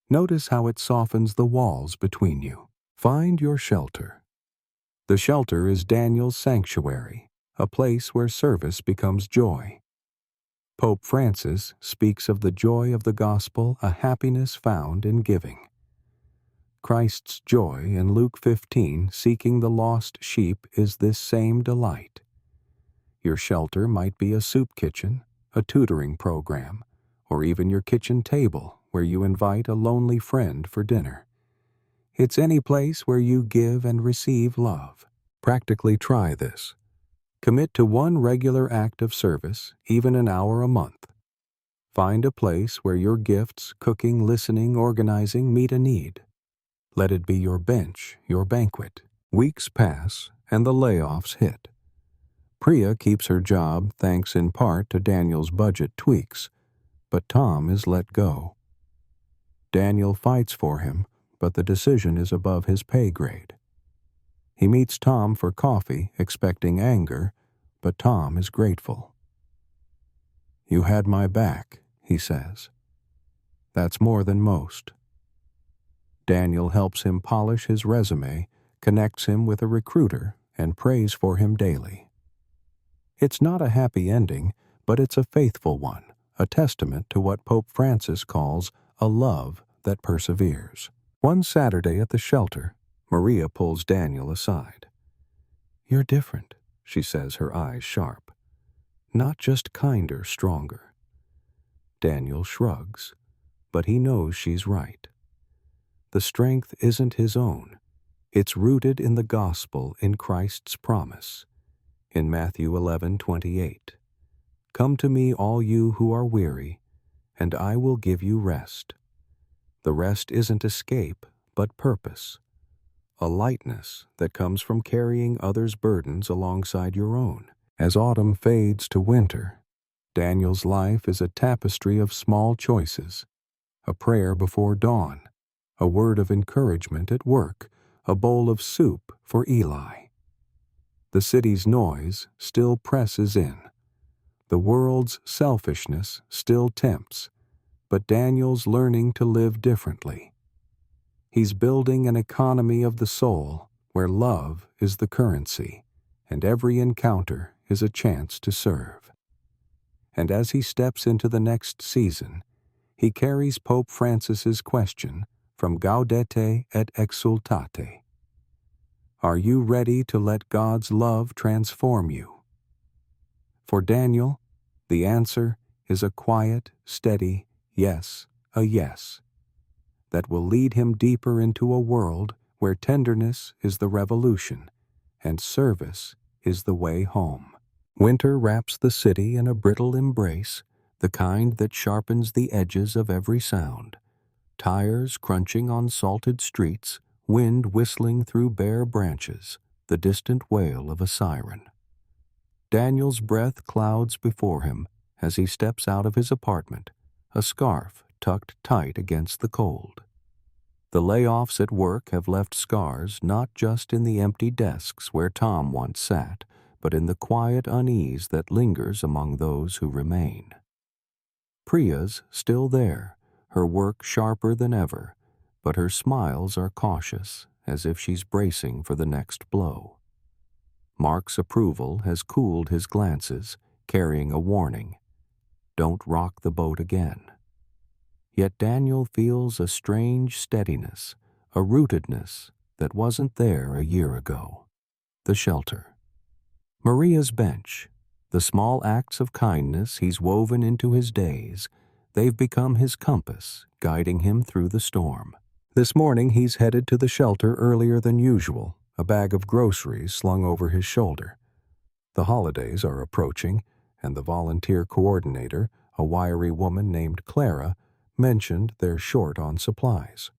Notice how it softens the walls between you. Find your shelter. The shelter is Daniel's sanctuary, a place where service becomes joy. Pope Francis speaks of the joy of the gospel, a happiness found in giving. Christ's joy in Luke 15, seeking the lost sheep, is this same delight. Your shelter might be a soup kitchen, a tutoring program, or even your kitchen table where you invite a lonely friend for dinner. It's any place where you give and receive love. Practically try this. Commit to one regular act of service, even an hour a month. Find a place where your gifts, cooking, listening, organizing meet a need. Let it be your bench, your banquet. Weeks pass, and the layoffs hit. Priya keeps her job thanks in part to Daniel's budget tweaks, but Tom is let go. Daniel fights for him, but the decision is above his pay grade. He meets Tom for coffee, expecting anger, but Tom is grateful. "You had my back," he says. That's more than most. Daniel helps him polish his resume, connects him with a recruiter, and prays for him daily. It's not a happy ending, but it's a faithful one, a testament to what Pope Francis calls a love that perseveres. One Saturday at the shelter, Maria pulls Daniel aside. "You're different," she says, her eyes sharp. "Not just kinder, stronger." Daniel shrugs, but he knows she's right. The strength isn't his own. It's rooted in the gospel, in Christ's promise. In Matthew 11:28, "Come to me, all you who are weary, and I will give you rest." The rest isn't escape, but purpose. A lightness that comes from carrying others' burdens alongside your own. As autumn fades to winter, Daniel's life is a tapestry of small choices. A prayer before dawn, a word of encouragement at work, a bowl of soup for Eli. The city's noise still presses in. The world's selfishness still tempts, but Daniel's learning to live differently. He's building an economy of the soul where love is the currency, and every encounter is a chance to serve. And as he steps into the next season, he carries Pope Francis's question from Gaudete et Exsultate. Are you ready to let God's love transform you? For Daniel, the answer is a quiet, steady yes, a yes, that will lead him deeper into a world where tenderness is the revolution and service is the way home. Winter wraps the city in a brittle embrace, the kind that sharpens the edges of every sound. Tires crunching on salted streets, wind whistling through bare branches, the distant wail of a siren. Daniel's breath clouds before him as he steps out of his apartment, a scarf tucked tight against the cold. The layoffs at work have left scars not just in the empty desks where Tom once sat, but in the quiet unease that lingers among those who remain. Priya's still there, her work sharper than ever, but her smiles are cautious, as if she's bracing for the next blow. Mark's approval has cooled his glances, carrying a warning. Don't rock the boat again. Yet Daniel feels a strange steadiness, a rootedness that wasn't there a year ago. The shelter. Maria's bench. The small acts of kindness he's woven into his days, they've become his compass, guiding him through the storm. This morning he's headed to the shelter earlier than usual, a bag of groceries slung over his shoulder. The holidays are approaching, and the volunteer coordinator, a wiry woman named Clara, mentioned they're short on supplies.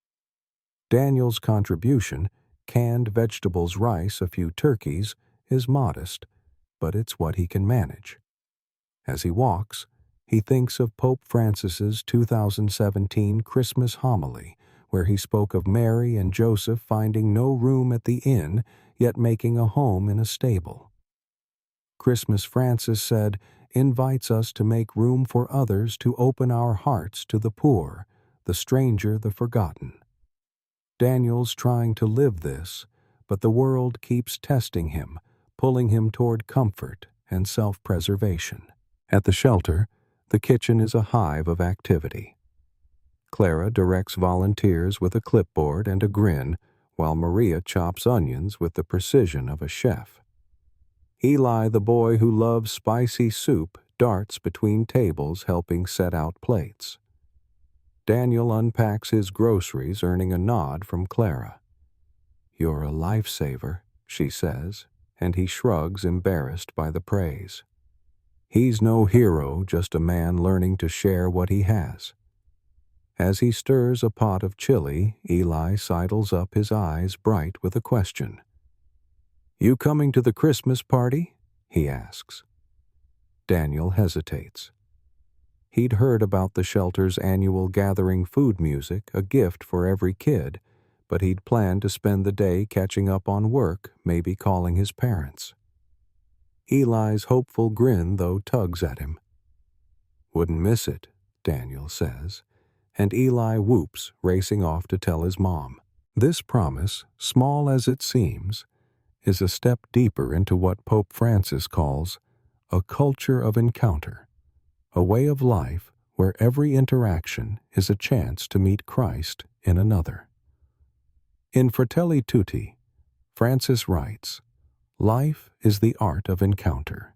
Daniel's contribution, canned vegetables, rice, a few turkeys, is modest, but it's what he can manage. As he walks, he thinks of Pope Francis's 2017 Christmas homily, where he spoke of Mary and Joseph finding no room at the inn, yet making a home in a stable. Christmas, Francis said, invites us to make room for others, to open our hearts to the poor, the stranger, the forgotten. Daniel's trying to live this, but the world keeps testing him, pulling him toward comfort and self-preservation. At the shelter, the kitchen is a hive of activity. Clara directs volunteers with a clipboard and a grin, while Maria chops onions with the precision of a chef. Eli, the boy who loves spicy soup, darts between tables helping set out plates. Daniel unpacks his groceries, earning a nod from Clara. "You're a lifesaver," she says, and he shrugs, embarrassed by the praise. He's no hero, just a man learning to share what he has. As he stirs a pot of chili, Eli sidles up, his eyes bright with a question. "You coming to the Christmas party?" he asks. Daniel hesitates. He'd heard about the shelter's annual gathering food music, a gift for every kid, but he'd planned to spend the day catching up on work, maybe calling his parents. Eli's hopeful grin, though, tugs at him. "Wouldn't miss it," Daniel says, and Eli whoops, racing off to tell his mom. This promise, small as it seems, is a step deeper into what Pope Francis calls a culture of encounter, a way of life where every interaction is a chance to meet Christ in another. In Fratelli Tutti, Francis writes, "Life is the art of encounter.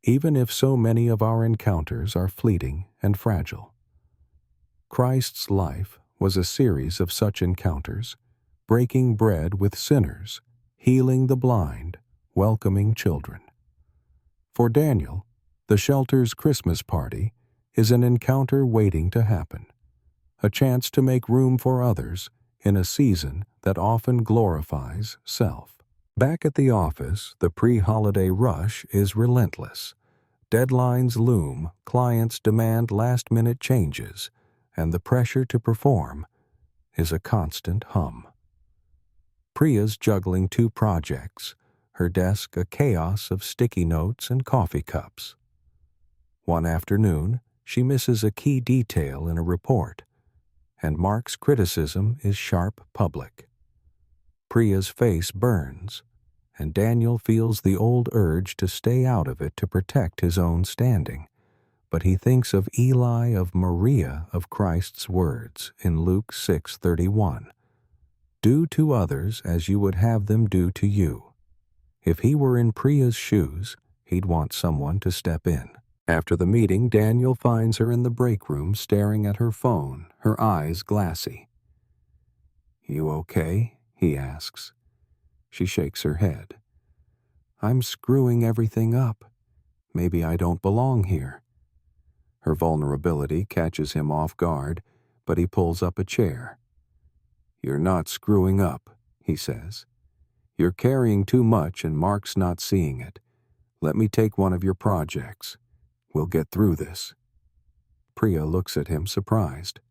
Even if so many of our encounters are fleeting and fragile. Christ's life was a series of such encounters, breaking bread with sinners, healing the blind, welcoming children." For Daniel, the shelter's Christmas party is an encounter waiting to happen, a chance to make room for others in a season that often glorifies self. Back at the office, the pre-holiday rush is relentless. Deadlines loom, clients demand last-minute changes, and the pressure to perform is a constant hum. Priya's juggling 2 projects, her desk a chaos of sticky notes and coffee cups. One afternoon, she misses a key detail in a report, and Mark's criticism is sharp public. Priya's face burns, and Daniel feels the old urge to stay out of it to protect his own standing. But he thinks of Eli of Maria of Christ's words in Luke 6:31. Do to others as you would have them do to you. If he were in Priya's shoes, he'd want someone to step in. After the meeting, Daniel finds her in the break room staring at her phone, her eyes glassy. You okay? He asks. She shakes her head. I'm screwing everything up. Maybe I don't belong here. Her vulnerability catches him off guard, but he pulls up a chair. You're not screwing up, he says. You're carrying too much and Mark's not seeing it. Let me take one of your projects. We'll get through this. Priya looks at him surprised.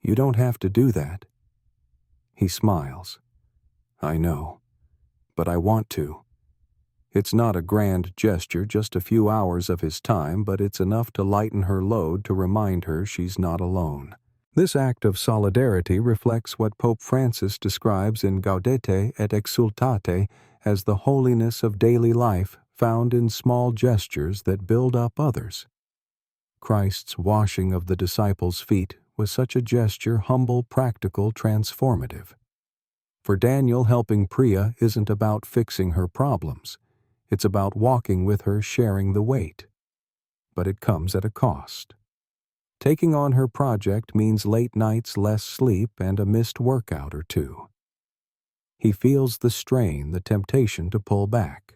You don't have to do that. He smiles. I know, but I want to. It's not a grand gesture, just a few hours of his time, but it's enough to lighten her load to remind her she's not alone. This act of solidarity reflects what Pope Francis describes in Gaudete et Exsultate as the holiness of daily life found in small gestures that build up others. Christ's washing of the disciples' feet was such a gesture, humble, practical, transformative. For Daniel, helping Priya isn't about fixing her problems. It's about walking with her, sharing the weight. But it comes at a cost. Taking on her project means late nights, less sleep, and a missed workout or two. He feels the strain, the temptation to pull back.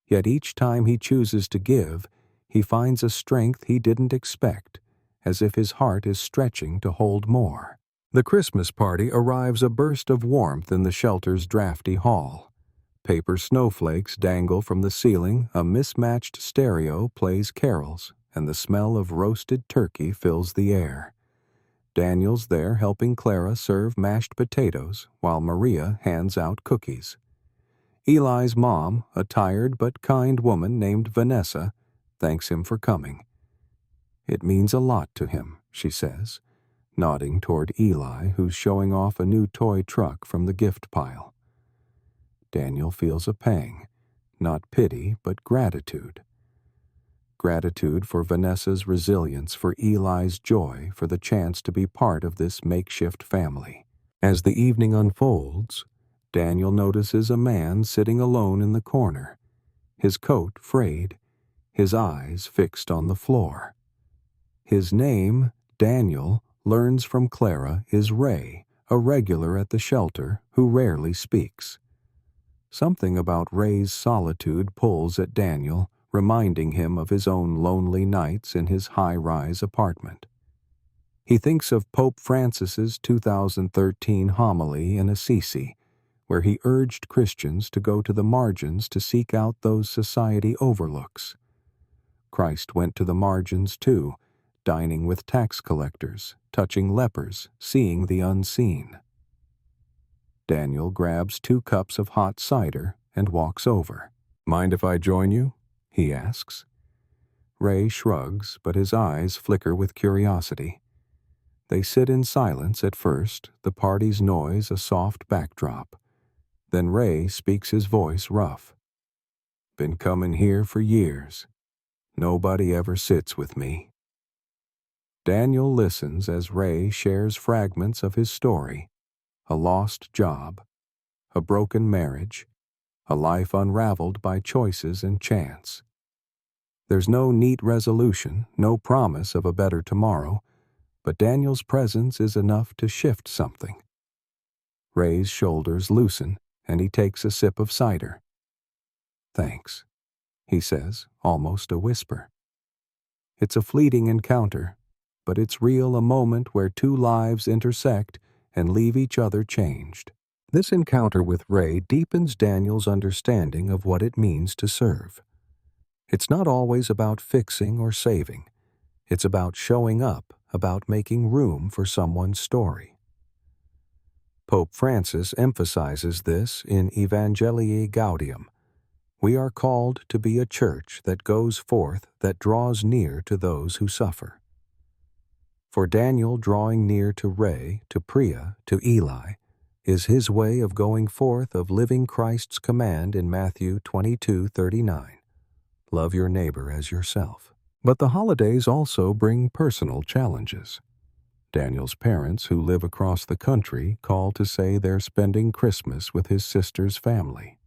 Yet each time he chooses to give, he finds a strength he didn't expect, as if his heart is stretching to hold more. The Christmas party arrives a burst of warmth in the shelter's drafty hall. Paper snowflakes dangle from the ceiling, a mismatched stereo plays carols, and the smell of roasted turkey fills the air. Daniel's there helping Clara serve mashed potatoes while Maria hands out cookies. Eli's mom, a tired but kind woman named Vanessa, thanks him for coming. It means a lot to him, she says, nodding toward Eli, who's showing off a new toy truck from the gift pile. Daniel feels a pang, not pity, but gratitude. Gratitude for Vanessa's resilience, for Eli's joy, for the chance to be part of this makeshift family. As the evening unfolds, Daniel notices a man sitting alone in the corner, his coat frayed, his eyes fixed on the floor. His name, Daniel, learns from Clara, is Ray, a regular at the shelter who rarely speaks. Something about Ray's solitude pulls at Daniel, reminding him of his own lonely nights in his high-rise apartment. He thinks of Pope Francis's 2013 homily in Assisi, where he urged Christians to go to the margins to seek out those society overlooks. Christ went to the margins too, dining with tax collectors, touching lepers, seeing the unseen. Daniel grabs 2 cups of hot cider and walks over. Mind if I join you? He asks. Ray shrugs, but his eyes flicker with curiosity. They sit in silence at first, the party's noise a soft backdrop. Then Ray speaks, his voice rough. Been coming here for years. Nobody ever sits with me. Daniel listens as Ray shares fragments of his story. A lost job, a broken marriage, a life unraveled by choices and chance. There's no neat resolution, no promise of a better tomorrow, but Daniel's presence is enough to shift something. Ray's shoulders loosen, and he takes a sip of cider. Thanks, he says, almost a whisper. It's a fleeting encounter, but it's real, a moment where 2 lives intersect and leave each other changed. This encounter with Ray deepens Daniel's understanding of what it means to serve. It's not always about fixing or saving. It's about showing up, about making room for someone's story. Pope Francis emphasizes this in Evangelii Gaudium. We are called to be a church that goes forth, that draws near to those who suffer. For Daniel, drawing near to Ray, to Priya, to Eli, is his way of going forth of living Christ's command in Matthew 22:39. Love your neighbor as yourself. But the holidays also bring personal challenges. Daniel's parents, who live across the country, call to say they're spending Christmas with his sister's family.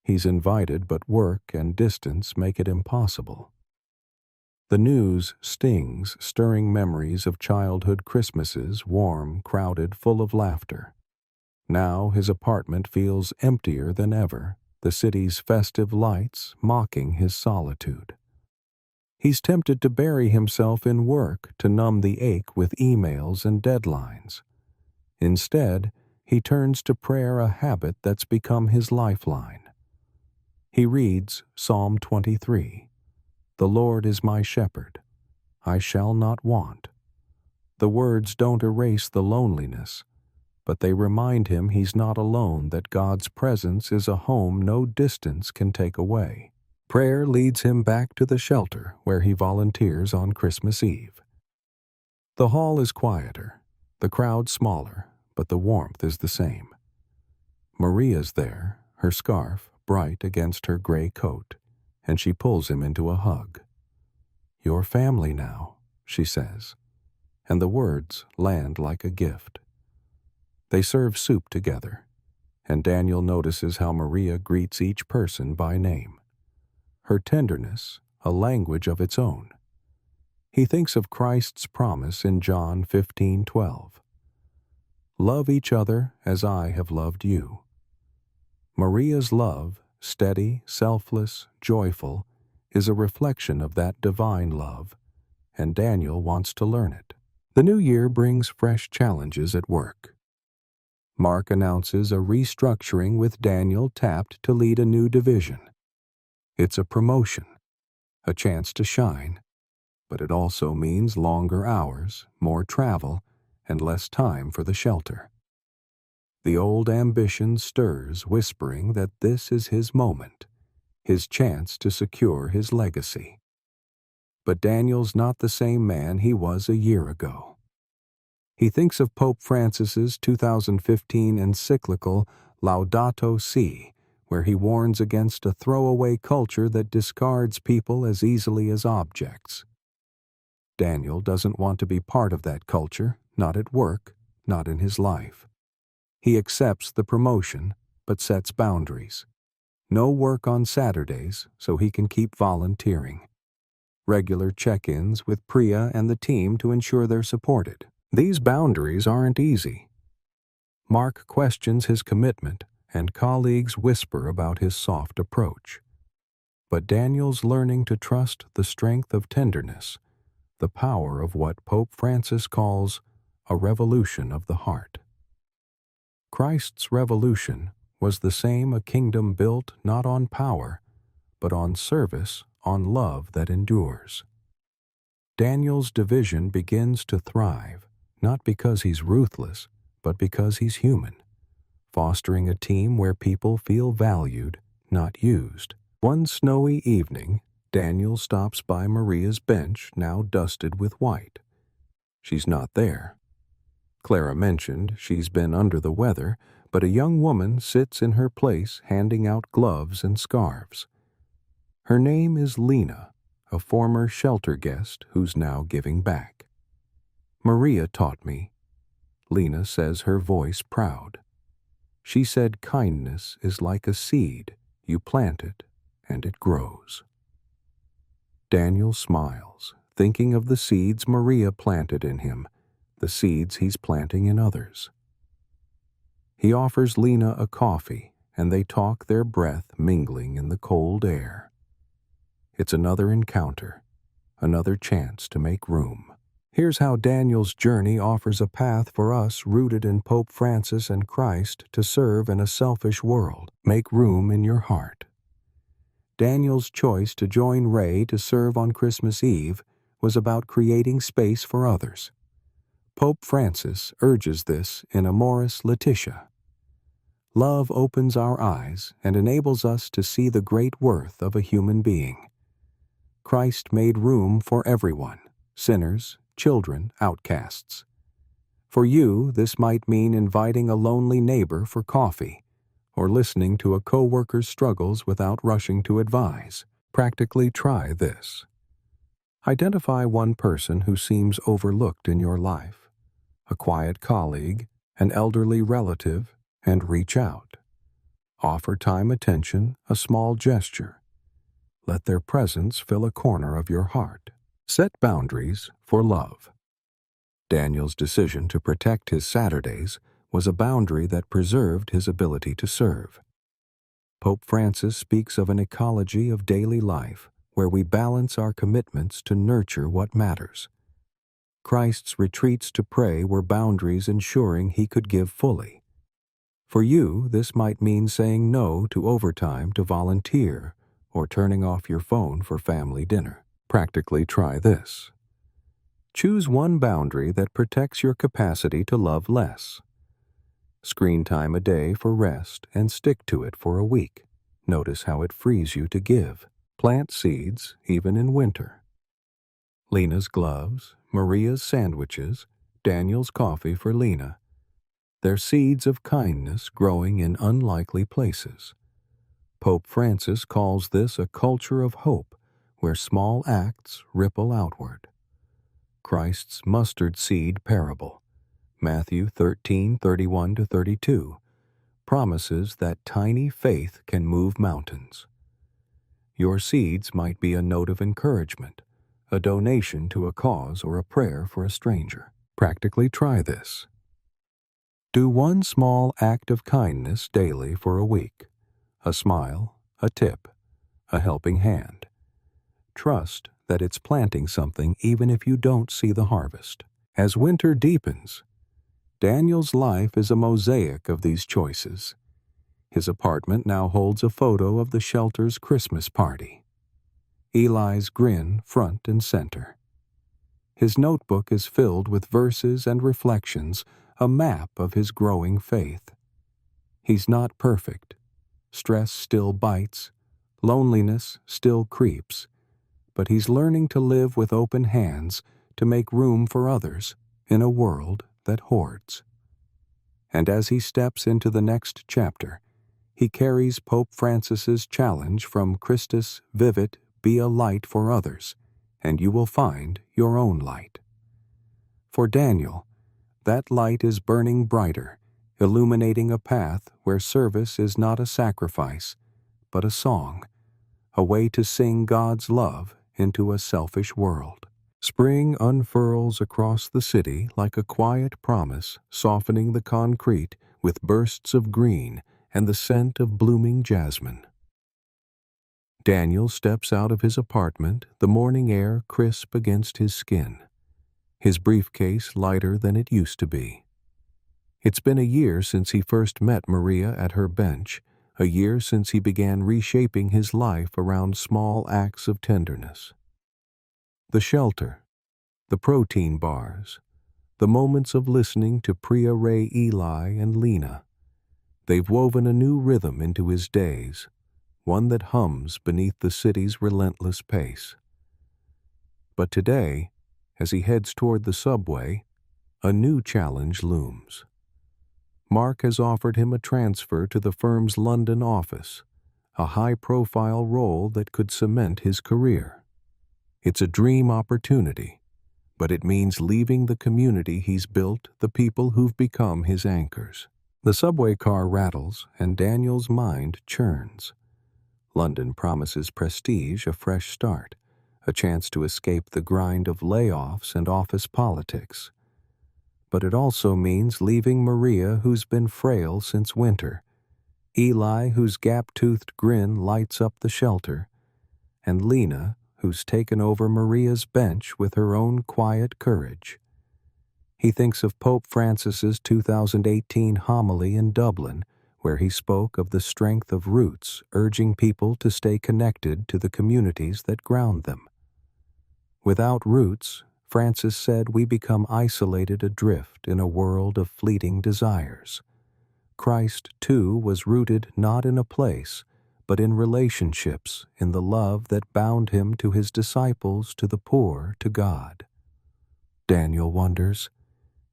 He's invited, but work and distance make it impossible. The news stings, stirring memories of childhood Christmases, warm, crowded, full of laughter. Now his apartment feels emptier than ever, the city's festive lights mocking his solitude. He's tempted to bury himself in work to numb the ache with emails and deadlines. Instead, he turns to prayer, a habit that's become his lifeline. He reads Psalm 23, "The Lord is my shepherd. I shall not want." The words don't erase the loneliness, but they remind him he's not alone, that God's presence is a home no distance can take away. Prayer leads him back to the shelter where he volunteers on Christmas Eve. The hall is quieter, the crowd smaller, but the warmth is the same. Maria's there, her scarf bright against her gray coat, and she pulls him into a hug. "You're family now," she says, and the words land like a gift. They serve soup together, and Daniel notices how Maria greets each person by name. Her tenderness, a language of its own. He thinks of Christ's promise in John 15:12. "Love each other as I have loved you." Maria's love, steady, selfless, joyful, is a reflection of that divine love, and Daniel wants to learn it. The new year brings fresh challenges at work. Mark announces a restructuring with Daniel tapped to lead a new division. It's a promotion, a chance to shine, but it also means longer hours, more travel, and less time for the shelter. The old ambition stirs, whispering that this is his moment, his chance to secure his legacy. But Daniel's not the same man he was a year ago. He thinks of Pope Francis's 2015 encyclical Laudato Si', where he warns against a throwaway culture that discards people as easily as objects. Daniel doesn't want to be part of that culture, not at work, not in his life. He accepts the promotion, but sets boundaries. No work on Saturdays, so he can keep volunteering. Regular check-ins with Priya and the team to ensure they're supported. These boundaries aren't easy. Mark questions his commitment, and colleagues whisper about his soft approach. But Daniel's learning to trust the strength of tenderness, the power of what Pope Francis calls a revolution of the heart. Christ's revolution was the same, a kingdom built not on power, but on service, on love that endures. Daniel's division begins to thrive, not because he's ruthless, but because he's human, fostering a team where people feel valued, not used. One snowy evening, Daniel stops by Maria's bench, now dusted with white. She's not there. Clara mentioned she's been under the weather, but a young woman sits in her place handing out gloves and scarves. Her name is Lena, a former shelter guest who's now giving back. "Maria taught me," Lena says, her voice proud. "She said kindness is like a seed. You plant it, and it grows." Daniel smiles, thinking of the seeds Maria planted in him, the seeds he's planting in others. He offers Lena a coffee, and they talk, their breath mingling in the cold air. It's another encounter, another chance to make room. Here's how Daniel's journey offers a path for us rooted in Pope Francis and Christ to serve in a selfish world. Make room in your heart. Daniel's choice to join Ray to serve on Christmas Eve was about creating space for others. Pope Francis urges this in Amoris Laetitia. Love opens our eyes and enables us to see the great worth of a human being. Christ made room for everyone, sinners, children, outcasts. For you, this might mean inviting a lonely neighbor for coffee, or listening to a coworker's struggles without rushing to advise. Practically try this. Identify one person who seems overlooked in your life, a quiet colleague, an elderly relative, and reach out. Offer time, attention, a small gesture. Let their presence fill a corner of your heart. Set boundaries for love. Daniel's decision to protect his Saturdays was a boundary that preserved his ability to serve. Pope Francis speaks of an ecology of daily life where we balance our commitments to nurture what matters. Christ's retreats to pray were boundaries ensuring he could give fully. For you, this might mean saying no to overtime to volunteer or turning off your phone for family dinner. Practically try this. Choose one boundary that protects your capacity to love less. Screen time a day for rest and stick to it for a week. Notice how it frees you to give. Plant seeds even in winter. Lena's gloves, Maria's sandwiches, Daniel's coffee for Lena. They're seeds of kindness growing in unlikely places. Pope Francis calls this a culture of hope where small acts ripple outward. Christ's mustard seed parable, Matthew 13:31-32, promises that tiny faith can move mountains. Your seeds might be a note of encouragement, a donation to a cause, or a prayer for a stranger. Practically try this. Do one small act of kindness daily for a week. A smile, a tip, a helping hand. Trust that it's planting something even if you don't see the harvest. As winter deepens, Daniel's life is a mosaic of these choices. His apartment now holds a photo of the shelter's Christmas party. Eli's grin front and center. His notebook is filled with verses and reflections, a map of his growing faith. He's not perfect. Stress still bites. Loneliness still creeps. But he's learning to live with open hands to make room for others in a world that hoards. And as he steps into the next chapter, he carries Pope Francis's challenge from Christus Vivit, be a light for others, and you will find your own light. For Daniel, that light is burning brighter, illuminating a path where service is not a sacrifice, but a song, a way to sing God's love into a selfish world. Spring unfurls across the city like a quiet promise, softening the concrete with bursts of green and the scent of blooming jasmine. Daniel steps out of his apartment, the morning air crisp against his skin, his briefcase lighter than it used to be. It's been a year since he first met Maria at her bench, a year since he began reshaping his life around small acts of tenderness. The shelter, the protein bars, the moments of listening to Priya Ray Eli and Lena. They've woven a new rhythm into his days, one that hums beneath the city's relentless pace. But today, as he heads toward the subway, a new challenge looms. Mark has offered him a transfer to the firm's London office, a high-profile role that could cement his career. It's a dream opportunity, but it means leaving the community he's built, the people who've become his anchors. The subway car rattles, and Daniel's mind churns. London promises prestige, a fresh start, a chance to escape the grind of layoffs and office politics. But it also means leaving Maria, who's been frail since winter, Eli, whose gap-toothed grin lights up the shelter, and Lena, who's taken over Maria's bench with her own quiet courage. He thinks of Pope Francis's 2018 homily in Dublin, where he spoke of the strength of roots, urging people to stay connected to the communities that ground them. Without roots, Francis said, we become isolated adrift in a world of fleeting desires. Christ, too, was rooted not in a place, but in relationships, in the love that bound him to his disciples, to the poor, to God. Daniel wonders,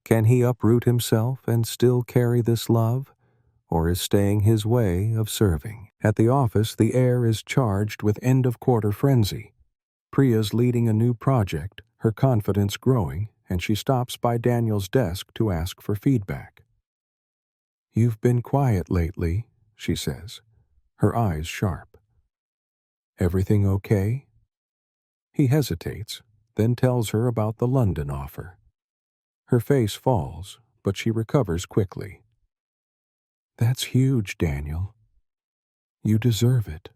Can he uproot himself and still carry this love? Or is staying his way of serving? At the office, the air is charged with end-of-quarter frenzy. Priya's leading a new project, her confidence growing, and she stops by Daniel's desk to ask for feedback. "You've been quiet lately," she says, her eyes sharp. "Everything okay?" He hesitates, then tells her about the London offer. Her face falls, but she recovers quickly. "That's huge, Daniel. You deserve it."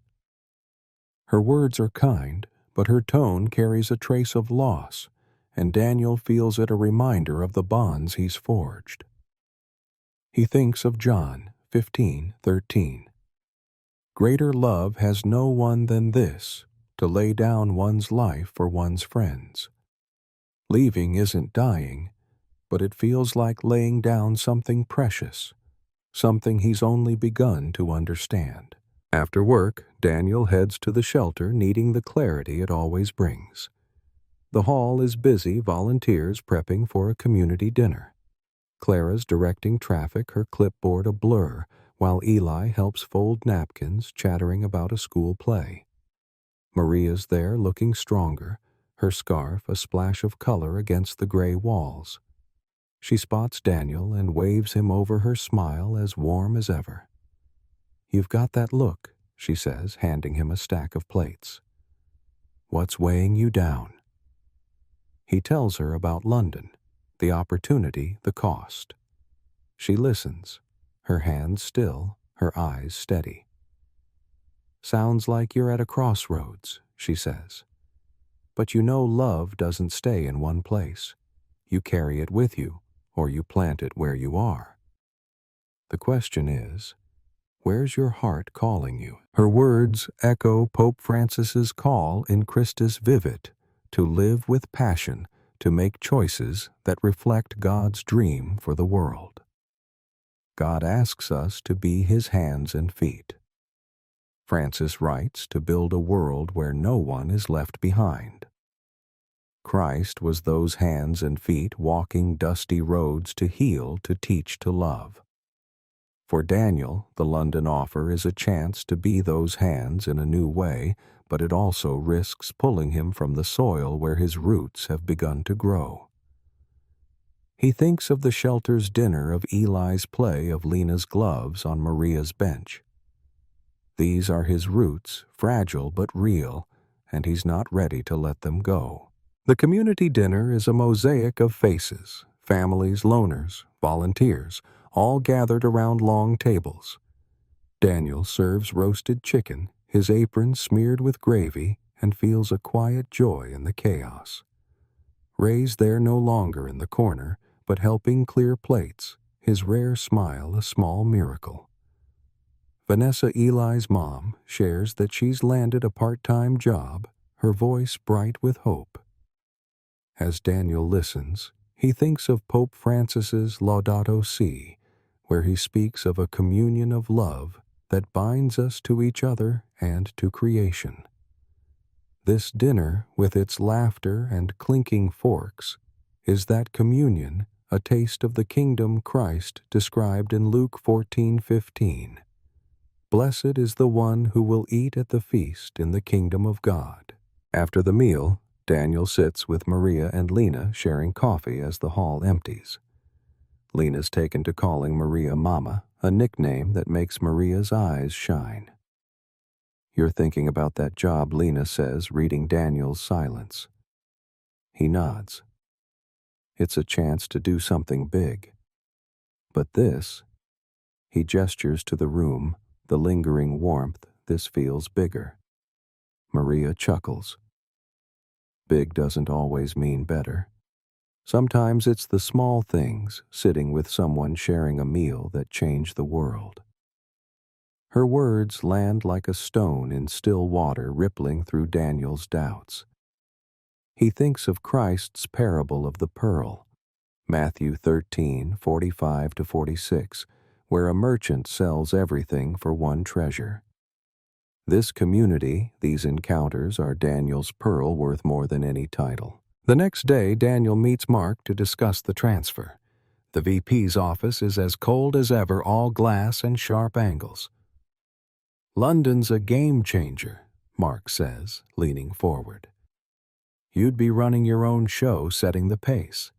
Her words are kind, but her tone carries a trace of loss, and Daniel feels it a reminder of the bonds he's forged. He thinks of John 15:13. "Greater love has no one than this, to lay down one's life for one's friends." Leaving isn't dying, but it feels like laying down something precious, something he's only begun to understand. After work, Daniel heads to the shelter, needing the clarity it always brings. The hall is busy, volunteers prepping for a community dinner. Clara's directing traffic, her clipboard a blur, while Eli helps fold napkins, chattering about a school play. Maria's there, looking stronger, her scarf a splash of color against the gray walls. She spots Daniel and waves him over, her smile as warm as ever. "You've got that look," she says, handing him a stack of plates. "What's weighing you down?" He tells her about London, the opportunity, the cost. She listens, her hands still, her eyes steady. "Sounds like you're at a crossroads," she says. "But you know love doesn't stay in one place. You carry it with you, or you plant it where you are. The question is, where's your heart calling you?" Her words echo Pope Francis's call in Christus Vivit, to live with passion, to make choices that reflect God's dream for the world. God asks us to be his hands and feet. Francis writes to build a world where no one is left behind. Christ was those hands and feet walking dusty roads to heal, to teach, to love. For Daniel, the London offer is a chance to be those hands in a new way, but it also risks pulling him from the soil where his roots have begun to grow. He thinks of the shelter's dinner, of Eli's play, of Lena's gloves on Maria's bench. These are his roots, fragile but real, and he's not ready to let them go. The community dinner is a mosaic of faces, families, loners, volunteers, all gathered around long tables. Daniel serves roasted chicken, his apron smeared with gravy, and feels a quiet joy in the chaos. Ray's there no longer in the corner, but helping clear plates, his rare smile a small miracle. Vanessa, Eli's mom, shares that she's landed a part-time job, her voice bright with hope. As Daniel listens, he thinks of Pope Francis's Laudato Si', where he speaks of a communion of love that binds us to each other and to creation. This dinner, with its laughter and clinking forks, is that communion, a taste of the kingdom Christ described in Luke 14:15. "Blessed is the one who will eat at the feast in the kingdom of God." After the meal, Daniel sits with Maria and Lena, sharing coffee as the hall empties. Lena's taken to calling Maria Mama, a nickname that makes Maria's eyes shine. "You're thinking about that job," Lena says, reading Daniel's silence. He nods. "It's a chance to do something big. But this," he gestures to the room, the lingering warmth, "this feels bigger." Maria chuckles. Big doesn't always mean better. Sometimes it's the small things, sitting with someone sharing a meal, that change the world. Her words land like a stone in still water, rippling through Daniel's doubts. He thinks of Christ's parable of the pearl, Matthew 13:45-46, where a merchant sells everything for one treasure. This community, these encounters, are Daniel's pearl, worth more than any title. The next day, Daniel meets Mark to discuss the transfer. The VP's office is as cold as ever, all glass and sharp angles. "London's a game changer," Mark says, leaning forward. "You'd be running your own show, setting the pace.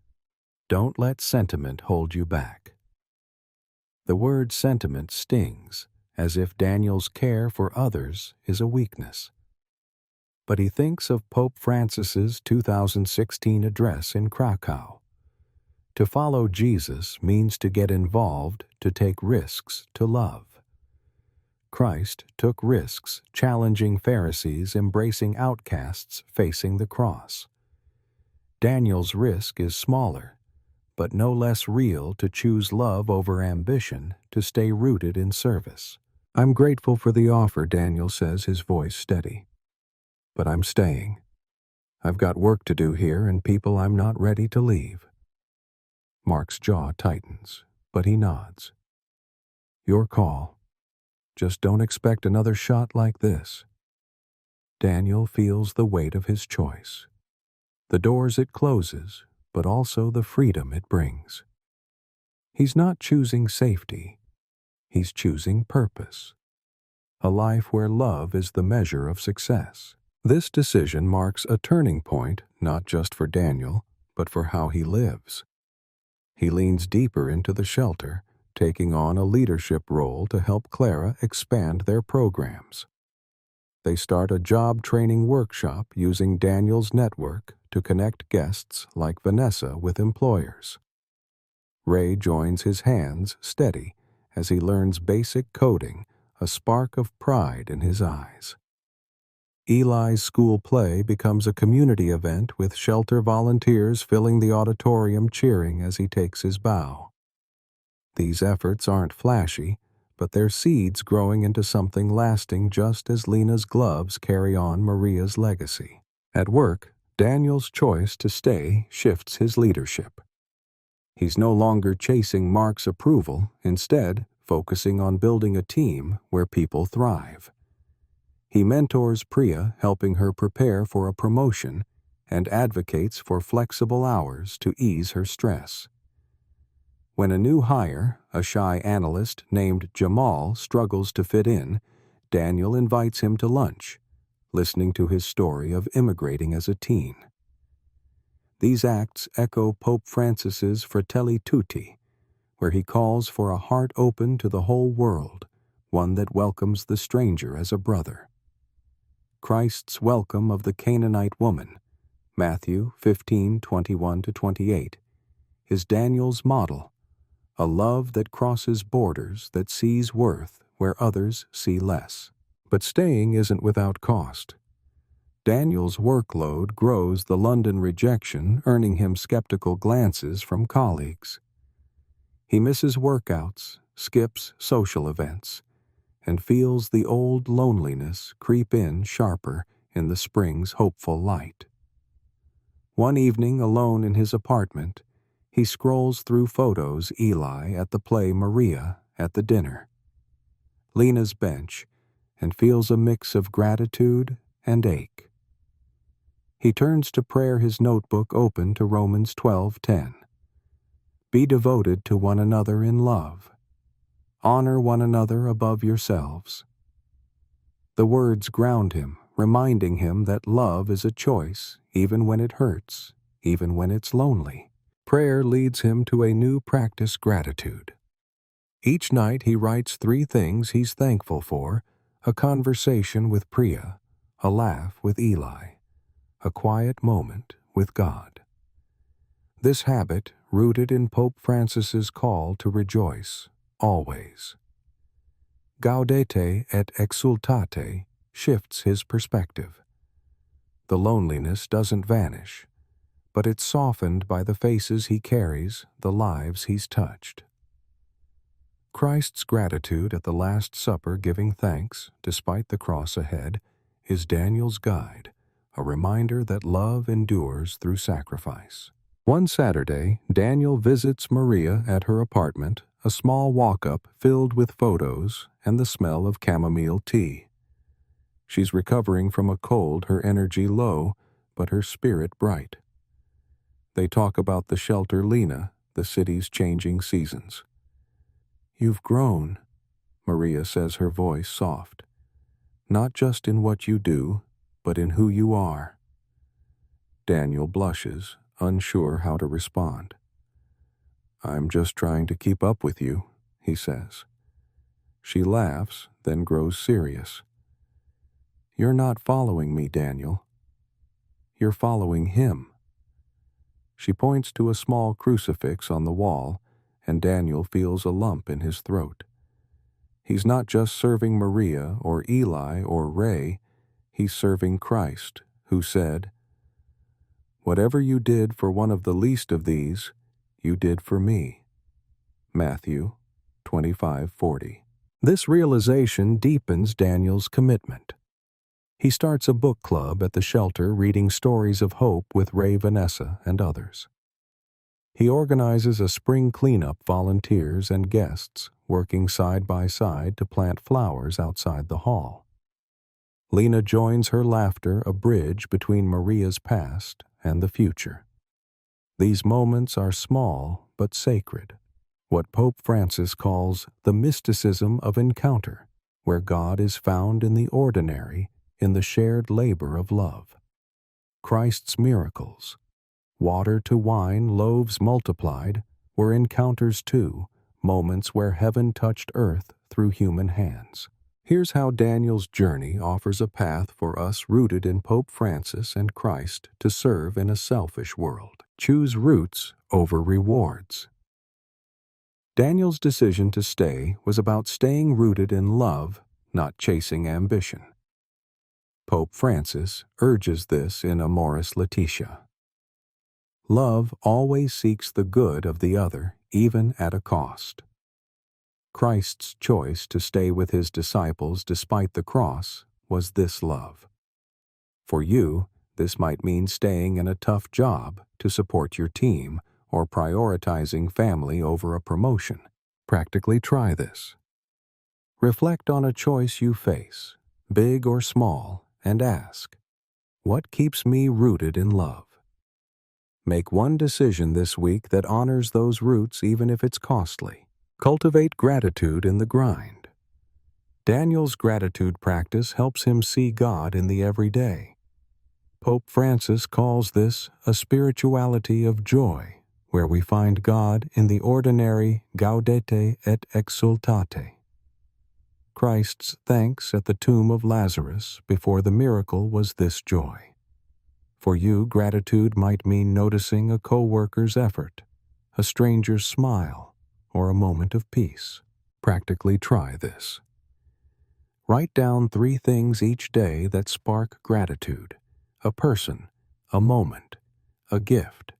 Don't let sentiment hold you back." The word sentiment stings, as if Daniel's care for others is a weakness. But he thinks of Pope Francis's 2016 address in Krakow. To follow Jesus means to get involved, to take risks, to love. Christ took risks, challenging Pharisees, embracing outcasts, facing the cross. Daniel's risk is smaller, but no less real, to choose love over ambition, to stay rooted in service. "I'm grateful for the offer," Daniel says, his voice steady. "But I'm staying. I've got work to do here and people I'm not ready to leave." Mark's jaw tightens, but he nods. "Your call. Just don't expect another shot like this." Daniel feels the weight of his choice. The doors it closes, but also the freedom it brings. He's not choosing safety. He's choosing purpose. A life where love is the measure of success. This decision marks a turning point, not just for Daniel, but for how he lives. He leans deeper into the shelter, taking on a leadership role to help Clara expand their programs. They start a job training workshop using Daniel's network to connect guests like Vanessa with employers. Ray joins his hands steady as he learns basic coding, a spark of pride in his eyes. Eli's school play becomes a community event with shelter volunteers filling the auditorium cheering as he takes his bow. These efforts aren't flashy, but they're seeds growing into something lasting, just as Lena's gloves carry on Maria's legacy. At work, Daniel's choice to stay shifts his leadership. He's no longer chasing Mark's approval, instead focusing on building a team where people thrive. He mentors Priya, helping her prepare for a promotion, and advocates for flexible hours to ease her stress. When a new hire, a shy analyst named Jamal, struggles to fit in, Daniel invites him to lunch, listening to his story of immigrating as a teen. These acts echo Pope Francis's Fratelli Tutti, where he calls for a heart open to the whole world, one that welcomes the stranger as a brother. Christ's welcome of the Canaanite woman, Matthew 15:21-28, is Daniel's model, a love that crosses borders, that sees worth where others see less. But staying isn't without cost. Daniel's workload grows the London rejection, earning him skeptical glances from colleagues. He misses workouts, skips social events, and feels the old loneliness creep in sharper in the spring's hopeful light. One evening, alone in his apartment, he scrolls through photos: Eli at the play, Maria at the dinner, Lena's bench, and feels a mix of gratitude and ache. He turns to prayer, his notebook open to Romans 12:10. Be devoted to one another in love. Honor one another above yourselves. The words ground him, reminding him that love is a choice, even when it hurts, even when it's lonely. Prayer leads him to a new practice: gratitude. Each night he writes 3 things he's thankful for: a conversation with Priya, a laugh with Eli, a quiet moment with God. This habit, rooted in Pope Francis's call to rejoice, always. Gaudete et exultate shifts his perspective. The loneliness doesn't vanish, but it's softened by the faces he carries, the lives he's touched. Christ's gratitude at the Last Supper, giving thanks despite the cross ahead, is Daniel's guide, a reminder that love endures through sacrifice. One Saturday, Daniel visits Maria at her apartment, a small walk-up filled with photos and the smell of chamomile tea. She's recovering from a cold, her energy low, but her spirit bright. They talk about the shelter Lena, the city's changing seasons. "You've grown," Maria says, her voice soft. "Not just in what you do, but in who you are." Daniel blushes, unsure how to respond. "I'm just trying to keep up with you," he says. She laughs, then grows serious. "You're not following me, Daniel. You're following him." She points to a small crucifix on the wall, and Daniel feels a lump in his throat. He's not just serving Maria or Eli or Ray, he's serving Christ, who said, "Whatever you did for one of the least of these, you did for me." Matthew 25:40. This realization deepens Daniel's commitment. He starts a book club at the shelter reading stories of hope with Ray, Vanessa, and others. He organizes a spring cleanup, volunteers and guests working side by side to plant flowers outside the hall. Lena joins her laughter, a bridge between Maria's past and the future. These moments are small but sacred, what Pope Francis calls the mysticism of encounter, where God is found in the ordinary, in the shared labor of love. Christ's miracles, water to wine, loaves multiplied, were encounters too, moments where heaven touched earth through human hands. Here's how Daniel's journey offers a path for us rooted in Pope Francis and Christ to serve in a selfish world. Choose roots over rewards. Daniel's decision to stay was about staying rooted in love, not chasing ambition. Pope Francis urges this in Amoris Laetitia. Love always seeks the good of the other, even at a cost. Christ's choice to stay with his disciples despite the cross was this love. For you, this might mean staying in a tough job to support your team or prioritizing family over a promotion. Practically try this. Reflect on a choice you face, big or small, and ask, what keeps me rooted in love? Make one decision this week that honors those roots even if it's costly. Cultivate gratitude in the grind. Daniel's gratitude practice helps him see God in the everyday. Pope Francis calls this a spirituality of joy, where we find God in the ordinary, gaudete et exultate. Christ's thanks at the tomb of Lazarus before the miracle was this joy. For you, gratitude might mean noticing a co-worker's effort, a stranger's smile, or a moment of peace. Practically try this. Write down 3 things each day that spark gratitude: a person, a moment, a gift.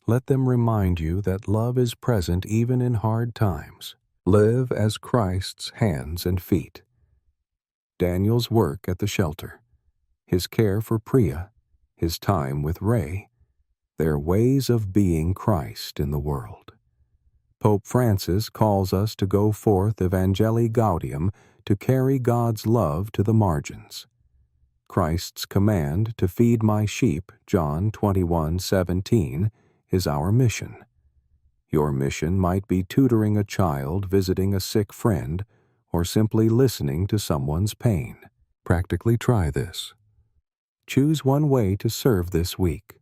Let them remind you that love is present even in hard times. Live as Christ's hands and feet. Daniel's work at the shelter, his care for Priya, his time with Ray, their ways of being Christ in the world. Pope Francis calls us to go forth Evangelii Gaudium to carry God's love to the margins. Christ's command to feed my sheep, John 21:17, is our mission. Your mission might be tutoring a child, visiting a sick friend, or simply listening to someone's pain. Practically try this. Choose one way to serve this week.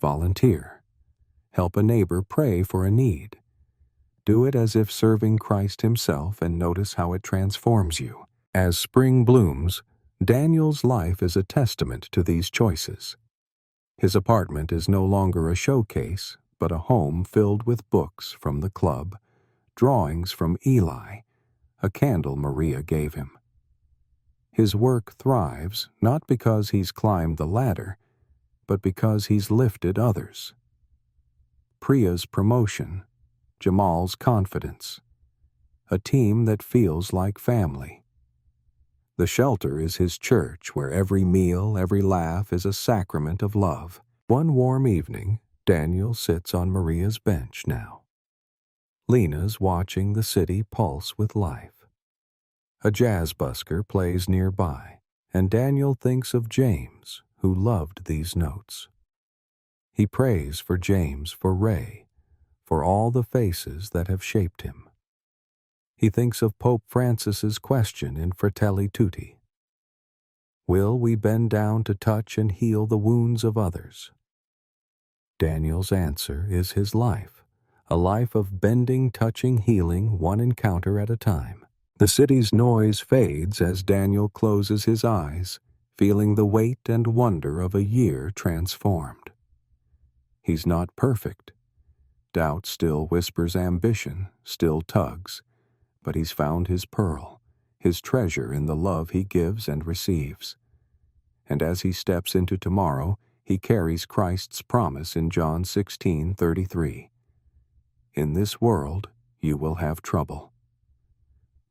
Volunteer. Help a neighbor pray for a need. Do it as if serving Christ himself and notice how it transforms you. As spring blooms, Daniel's life is a testament to these choices. His apartment is no longer a showcase, but a home filled with books from the club, drawings from Eli, a candle Maria gave him. His work thrives not because he's climbed the ladder, but because he's lifted others. Priya's promotion, Jamal's confidence, a team that feels like family. The shelter is his church, where every meal, every laugh is a sacrament of love. One warm evening, Daniel sits on Maria's bench now. Lena's watching the city pulse with life. A jazz busker plays nearby, and Daniel thinks of James, who loved these notes. He prays for James for Ray, for all the faces that have shaped him. He thinks of Pope Francis's question in Fratelli Tutti. Will we bend down to touch and heal the wounds of others? Daniel's answer is his life, a life of bending, touching, healing, one encounter at a time. The city's noise fades as Daniel closes his eyes, feeling the weight and wonder of a year transformed. He's not perfect. Doubt still whispers ambition, still tugs, but he's found his pearl, his treasure in the love he gives and receives. And as he steps into tomorrow, he carries Christ's promise in John 16:33. In this world you will have trouble.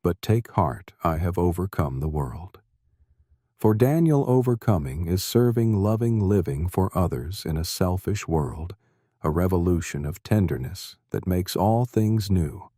But take heart, I have overcome the world. For Daniel, overcoming is serving, loving, living for others in a selfish world, a revolution of tenderness that makes all things new.